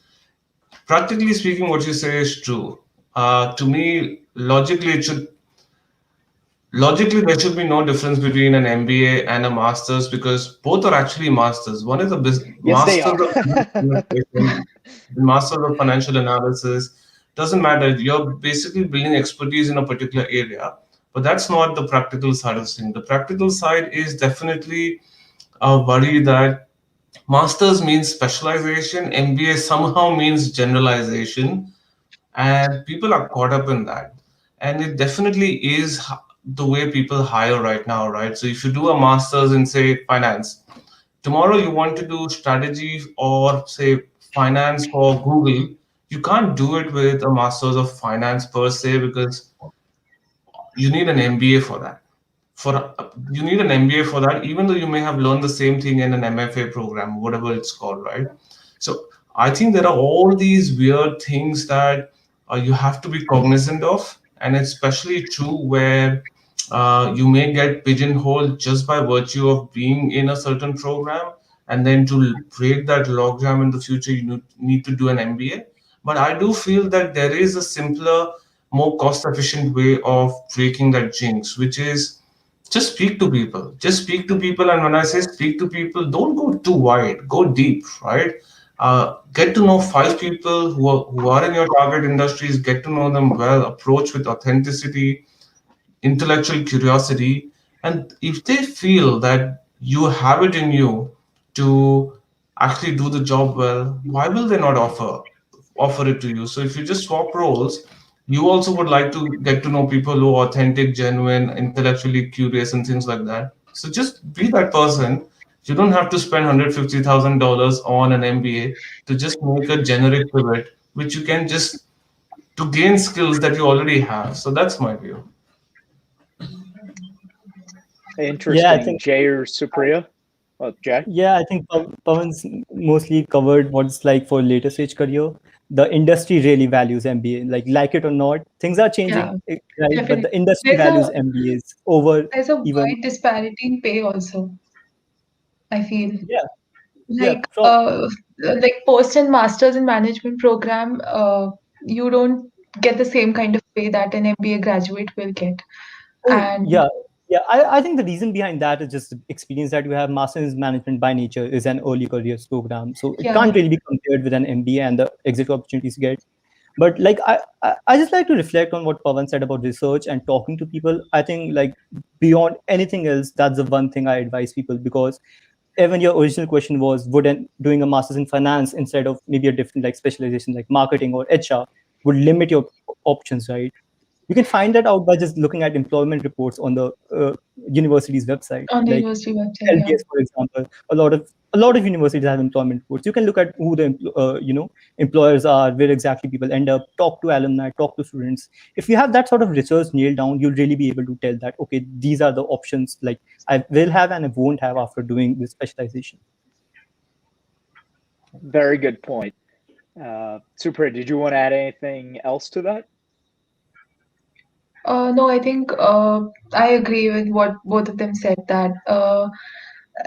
practically speaking, what you say is true. To me, logically there should be no difference between an MBA and a master's, because both are actually masters. One is a Yes, they master's are. of administration, the master's of financial analysis. Doesn't matter. You're basically building expertise in a particular area, but that's not the practical side of things. The practical side is definitely a worry that masters means specialization, MBA somehow means generalization, and people are caught up in that. And it definitely is the way people hire right now, right? So if you do a master's in, say, finance, tomorrow you want to do strategy or, say, finance for Google, you can't do it with a master's of finance per se, because you need an MBA for that. You need an MBA for that, even though you may have learned the same thing in an MFA program, whatever it's called, right? So I think there are all these weird things that you have to be cognizant of, and it's especially true where you may get pigeonholed just by virtue of being in a certain program, and then to break that logjam in the future, you need to do an MBA. But I do feel that there is a simpler, more cost-efficient way of breaking that jinx, which is just speak to people. Just speak to people, and when I say speak to people, don't go too wide. Go deep, right? Get to know 5 people who are in your target industries. Get to know them well. Approach with authenticity, intellectual curiosity, and if they feel that you have it in you to actually do the job well, why will they not offer it to you? So if you just swap roles, you also would like to get to know people who are authentic, genuine, intellectually curious, and things like that. So just be that person. You don't have to spend $150,000 on an MBA to just make a generic pivot, which you can just to gain skills that you already have. So that's my view. Yeah, I Interesting. think Jay or Supriya? Oh, Jay? Yeah, I think Pawan's mostly covered what it's like for later stage career. The industry really values MBA, like it or not. Things are Yeah, changing, right? But definitely. the industry There's values a MBAs over there's a even. wide disparity in pay also, I feel. Yeah, yeah. Like like post and masters in management program, you don't get the same kind of pay that an MBA graduate will get. Oh, And yeah, Yeah, I think the reason behind that is just the experience that you have. Master's in management by nature is an early careers program, so it Yeah. can't really be compared with an MBA and the exit opportunities you get. But like I just like to reflect on what Pawan said about research and talking to people. I think like beyond anything else, that's the one thing I advise people, because even your original question was, would doing a master's in finance instead of maybe a different like specialization like marketing or HR would limit your options, right? You can find that out by just looking at employment reports on the university's website, On the like university website, yeah. LBS, for example. A lot of universities have employment reports. You can look at who the employers are, where exactly people end up, talk to alumni, talk to students. If you have that sort of research nailed down, you'll really be able to tell that, okay, these are the options like I will have and I won't have after doing this specialization. Very good point. Supriya, did you want to add anything else to that? No, I think I agree with what both of them said, that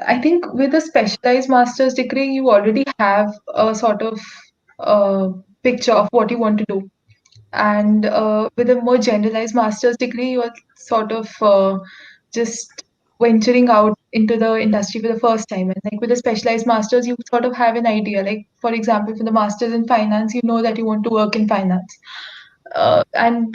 I think with a specialized master's degree, you already have a sort of uh, picture of what you want to do. And with a more generalized master's degree, you are sort of just venturing out into the industry for the first time. And like with a specialized master's, you sort of have an idea. Like, for example, for the master's in finance, you know that you want to work in finance. And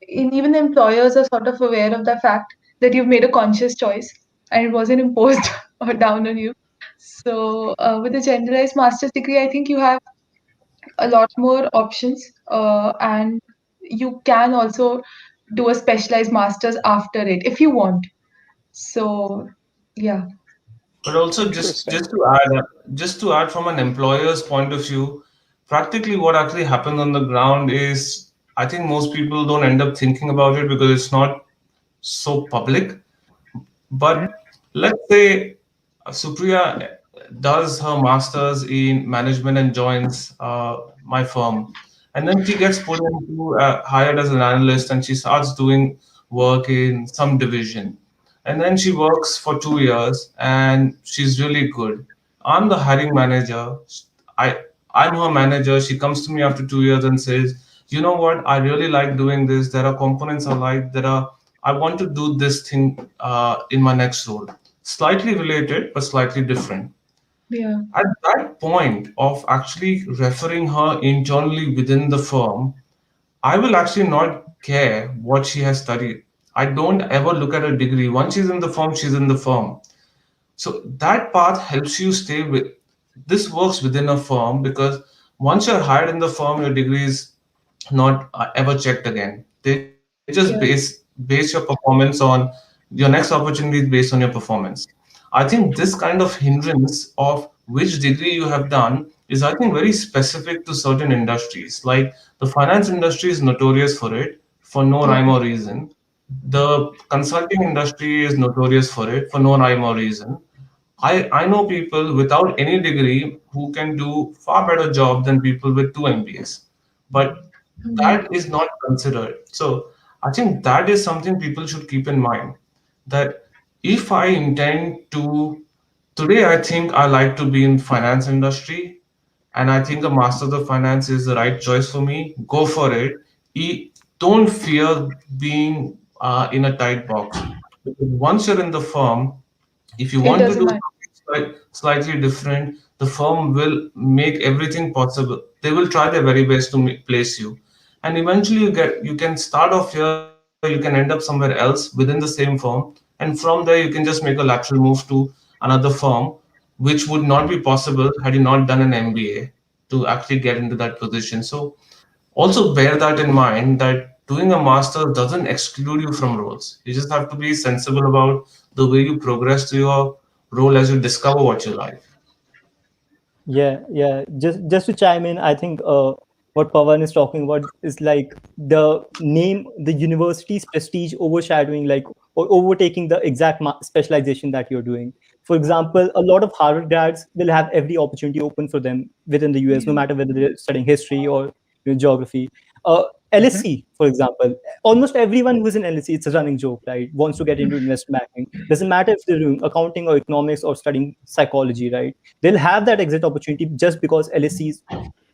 even the employers are sort of aware of the fact that you've made a conscious choice and it wasn't imposed or down on you. So with a generalized master's degree, I think you have a lot more options, and you can also do a specialized master's after it if you want. So yeah. But also Interesting. just to add from an employer's point of view, practically what actually happens on the ground is I think most people don't end up thinking about it because it's not so public. Mhm. But let's say Supriya does her master's in management and joins my firm, and then she gets put into hired as an analyst, and she starts doing work in some division, and then she works for 2 years, and she's really good. I'm the hiring manager. I I'm her manager. She comes to me after 2 years and says, "You know what? I really like doing this. There are components I like. I want to do this thing in my next role. Slightly related, but slightly different." Yeah. At that point of actually referring her internally within the firm, I will actually not care what she has studied. I don't ever look at her degree. Once she's in the firm, she's in the firm. So that path helps you stay with. This works within a firm because once you're hired in the firm, your degree is not ever checked again. They just Yeah. base your performance on your next opportunity is based on your performance. I think this kind of hindrance of which degree you have done is, I think, very specific to certain industries. Like the finance industry is notorious for it for no Yeah. rhyme or reason. The consulting industry is notorious for it for no rhyme or reason. I know people without any degree who can do far better job than people with two MBAs. But Mhm. that is not considered. So I think that is something people should keep in mind. That if I intend to today, I think I like to be in finance industry, and I think a master's of finance is the right choice for me. Go for it. Don't fear being in a tight box, because once you're in the firm, if you It want to doesn't do matter. something slightly different, the firm will make everything possible. They will try their very best to place you, and eventually you can start off here. You can end up somewhere else within the same firm, and from there you can just make a lateral move to another firm, which would not be possible had you not done an MBA to actually get into that position. So also bear that in mind that doing a master doesn't exclude you from roles. You just have to be sensible about the way you progress to your role as you discover what you like. Yeah. Just to chime in, I think what Pawan is talking about is like the name, the university's prestige overshadowing, like or overtaking the exact specialization that you're doing. For example, a lot of Harvard grads will have every opportunity open for them within the US, no Yeah. matter whether they're studying history or geography. Mhm. LSE, for example, almost everyone who's in LSE, it's a running joke, right? Wants to get into investment banking. Doesn't matter if they're doing accounting or economics or studying psychology, right? They'll have that exit opportunity just because LSE's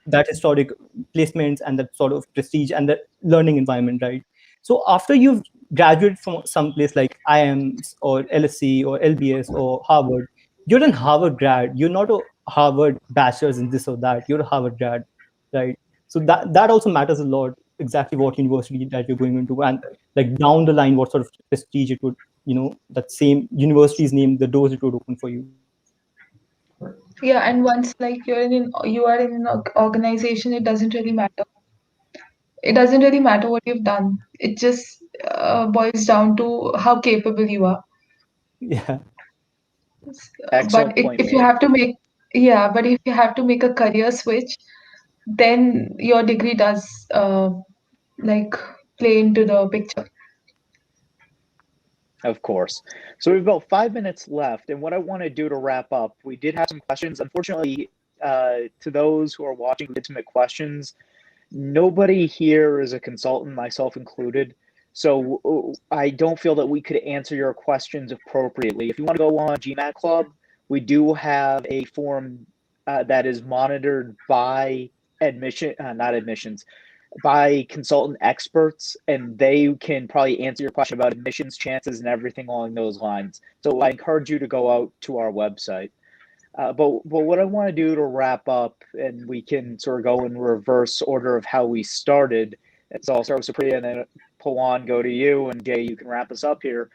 that historic placements and that sort of prestige and the learning environment, right? So after you've graduated from some place like IIMs or LSE or LBS or Harvard, you're an Harvard grad. You're not a Harvard bachelor's in this or that. You're a Harvard grad, right? So that also matters a lot. Exactly what university that you're going into, and like down the line, what sort of prestige it would, that same university's name, the doors it would open for you. Yeah, and once like you are in an organization, it doesn't really matter. It doesn't really matter what you've done. It just boils down to how capable you are. Yeah, But Excellent point if you made. have to make, yeah, but if you have to make a career switch, then your degree does like play into the picture. Of course. So we've about 5 minutes left, and what I want to do to wrap up, we did have some questions. Unfortunately, to those who are watching who did submit questions, nobody here is a consultant, myself included. So I don't feel that we could answer your questions appropriately. If you want to go on GMAT Club, we do have a forum that is monitored by not admissions, by consultant experts, and they can probably answer your question about admissions chances and everything along those lines. So I encourage you to go out to our website. But what I want to do to wrap up, and we can sort of go in reverse order of how we started. And so I'll start with Supriya, and then Pawan, go to you, and Jay, you can wrap us up here.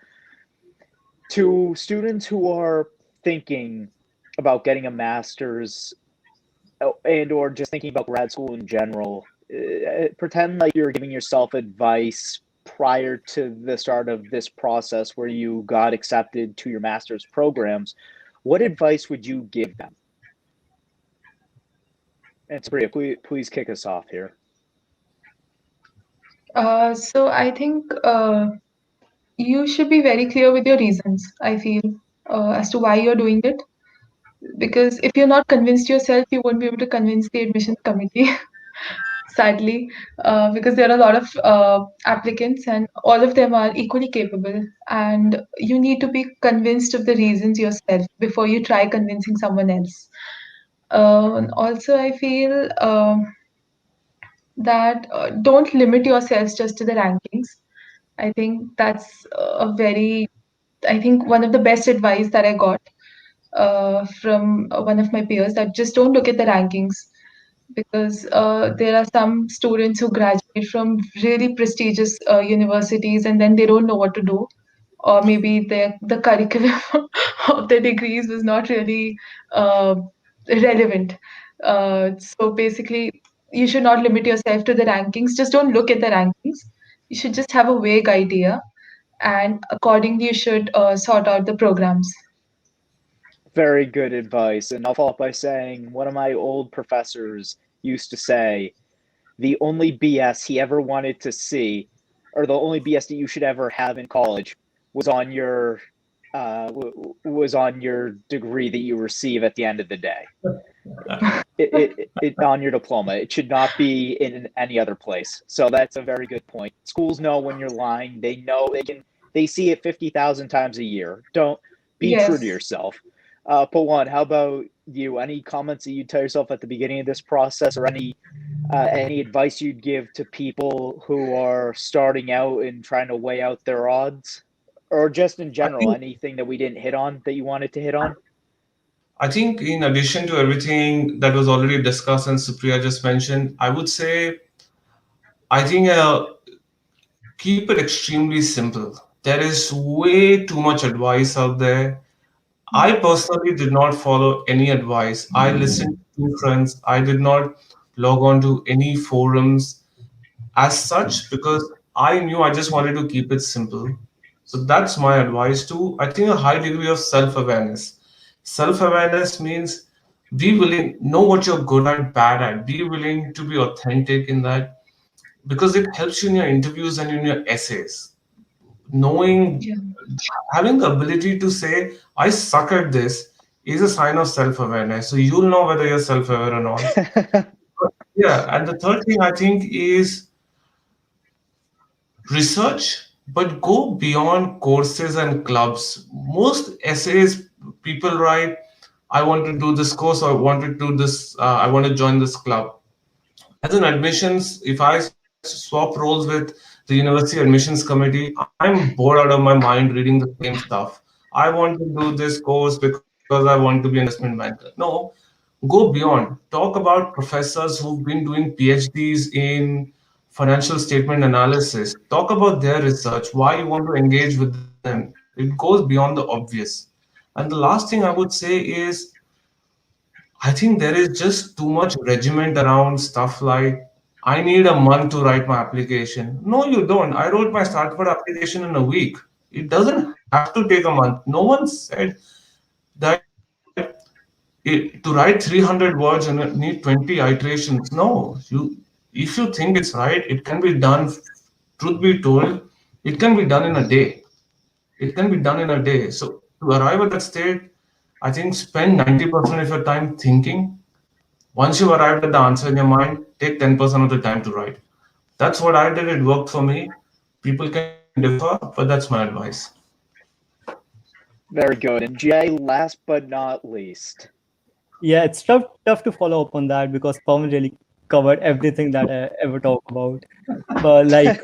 To students who are thinking about getting a master's and or just thinking about grad school in general, pretend like you're giving yourself advice prior to the start of this process where you got accepted to your master's programs. What advice would you give them? And Supriya, please kick us off here. So I think you should be very clear with your reasons, I feel, as to why you're doing it. Because if you're not convinced yourself, you won't be able to convince the admissions committee, sadly, because there are a lot of applicants and all of them are equally capable. And you need to be convinced of the reasons yourself before you try convincing someone else. Also, I feel that don't limit yourselves just to the rankings. I think that's I think one of the best advice that I got from one of my peers, that just don't look at the rankings, because there are some students who graduate from really prestigious universities and then they don't know what to do, or maybe the curriculum of the degrees was not really uh, relevant. So basically, you should not limit yourself to the rankings. Just don't look at the rankings. You should just have a vague idea, and accordingly, you should sort out the programs. Very good advice. And I'll follow up by saying one of my old professors used to say the only BS he ever wanted to see, or the only BS that you should ever have in college, was on your degree that you receive at the end of the day. On your diploma. It should not be in any other place. So that's a very good point. Schools know when you're lying. They know they see it 50,000 times a year. Don't be true to Yes. yourself. Pawan, how about you? Any comments that you'd tell yourself at the beginning of this process, or any advice you'd give to people who are starting out and trying to weigh out their odds, or just in I general, think anything that we didn't hit on that you wanted to hit on? I think in addition to everything that was already discussed and Supriya just mentioned, I would say I think keep it extremely simple. There is way too much advice out there. I personally did not follow any advice. I listened to friends. I did not log on to any forums as such because I knew I just wanted to keep it simple. So that's my advice too. I think a high degree of self-awareness. Self-awareness means be willing, know what you're good at, bad at, be willing to be authentic in that because it helps you in your interviews and in your essays. Knowing, Yeah. having the ability to say, I suck at this is a sign of self-awareness. So you'll know whether you're self-aware or not. Yeah, and the third thing I think is research, but go beyond courses and clubs. Most essays people write, I want to do this course, or I want to do this, I want to join this club. As an admissions, if I swap roles with the university admissions committee. I'm bored out of my mind reading the same stuff. I want to do this course because I want to be an investment banker. No, go beyond. Talk about professors who've been doing PhDs in financial statement analysis. Talk about their research, why you want to engage with them. It goes beyond the obvious. And the last thing I would say is, I think there is just too much regiment around stuff like, I need a month to write my application. No, you don't. I wrote my Stanford application in a week. It doesn't have to take a month. No one said that to write 300 words and need 20 iterations. No, if you think it's right, it can be done. Truth be told, it can be done in a day. It can be done in a day. So to arrive at that state, I think spend 90% of your time thinking. Once you've arrived at the answer in your mind, take 10% of the time to write. That's what I did. It worked for me. People can differ, but that's my advice. Very good. And Jay, last but not least. Yeah, it's tough to follow up on that because Pawan really covered everything that I ever talk about. But like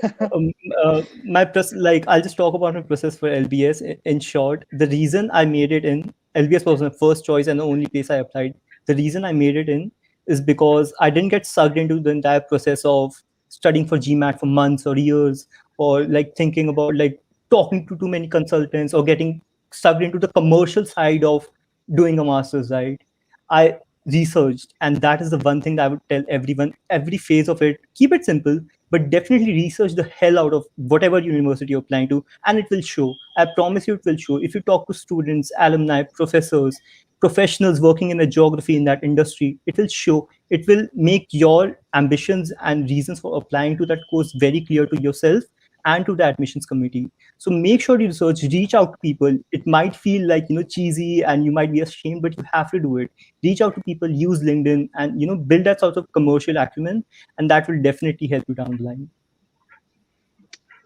like I'll just talk about my process for LBS. In short, the reason I made it in LBS was my first choice and the only place I applied. The reason I made it in is because I didn't get sucked into the entire process of studying for GMAT for months or years, or like thinking about like talking to too many consultants or getting sucked into the commercial side of doing a master's, right? I researched, and that is the one thing that I would tell everyone, every phase of it, keep it simple, but definitely research the hell out of whatever university you're applying to, and it will show. I promise you, it will show. If you talk to students, alumni, professors, professionals working in a geography in that industry, it will show. It will make your ambitions and reasons for applying to that course very clear to yourself and to the admissions committee. So make sure you research, reach out to people. It might feel like, cheesy and you might be ashamed, but you have to do it. Reach out to people, use LinkedIn, and build that sort of commercial acumen, and that will definitely help you down the line.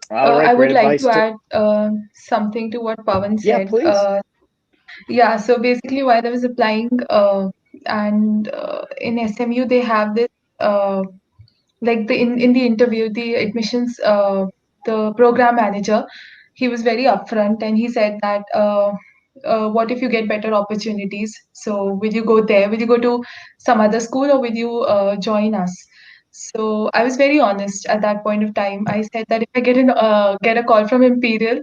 All right, I would great like advice. to add something to what Pawan Yeah, said. please. Yeah, so basically, while I was applying, and in SMU, they have this like in the interview, the admissions, the program manager, he was very upfront and he said that what if you get better opportunities, so will you go there, will you go to some other school, or will you join us? So I was very honest at that point of time. I said that if I get a call from Imperial,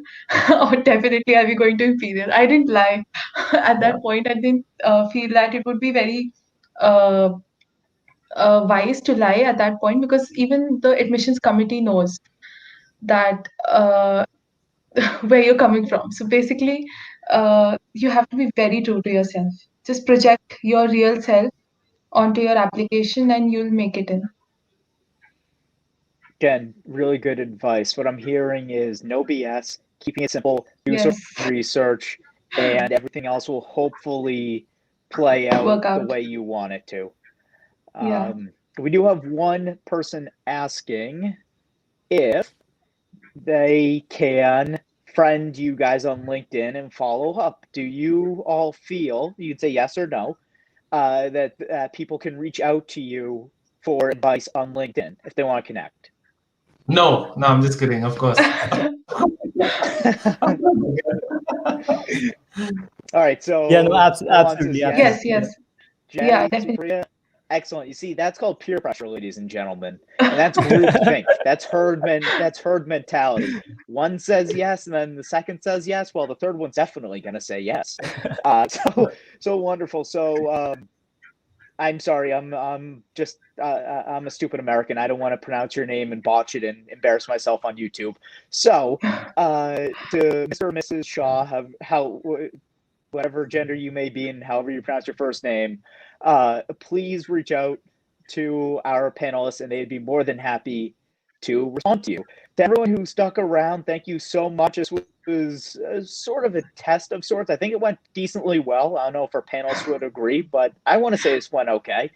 or definitely I'll be going to Imperial. I didn't lie. At that point I didn't feel that it would be very uh, wise to lie at that point, because even the admissions committee knows that where you're coming from. So basically, you have to be very true to yourself. Just project your real self onto your application, and you'll make it in. Again, really good advice. What I'm hearing is no BS, keeping it simple, do Yes, some research, and everything else will hopefully play out work the out. way you want it to. Yeah. We do have one person asking if they can friend you guys on LinkedIn and follow up. Do you all feel, you can say yes or no, that people can reach out to you for advice on LinkedIn if they want to connect? No, I'm just kidding. Of course. All right, so Yeah, no, nuances, absolutely, Yes, yes. Jay, Yeah, definitely. Supriya, excellent. You see, that's called peer pressure, ladies and gentlemen, and that's groupthink. That's herd mentality. One says yes, and then the second says yes. Well, the third one's definitely going to say yes. So wonderful. So I'm sorry. I'm just I'm a stupid American. I don't want to pronounce your name and botch it and embarrass myself on YouTube. So to Mr. or Mrs. Shaw, whatever gender you may be and however you pronounce your first name, please reach out to our panelists and they'd be more than happy to respond to you. To everyone who stuck around, thank you so much. This was sort of a test of sorts. I think it went decently well. I don't know if our panelists would agree, but I want to say this went okay.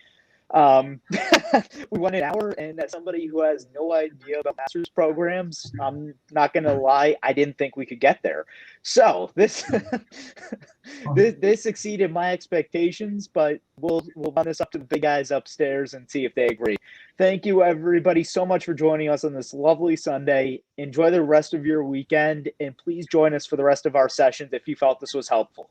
We went an hour, and as somebody who has no idea about master's programs, I'm not going to lie, I didn't think we could get there. So this this exceeded my expectations, but we'll run this up to the big guys upstairs and see if they agree. Thank you, everybody, so much for joining us on this lovely Sunday. Enjoy the rest of your weekend, and please join us for the rest of our sessions if you felt this was helpful.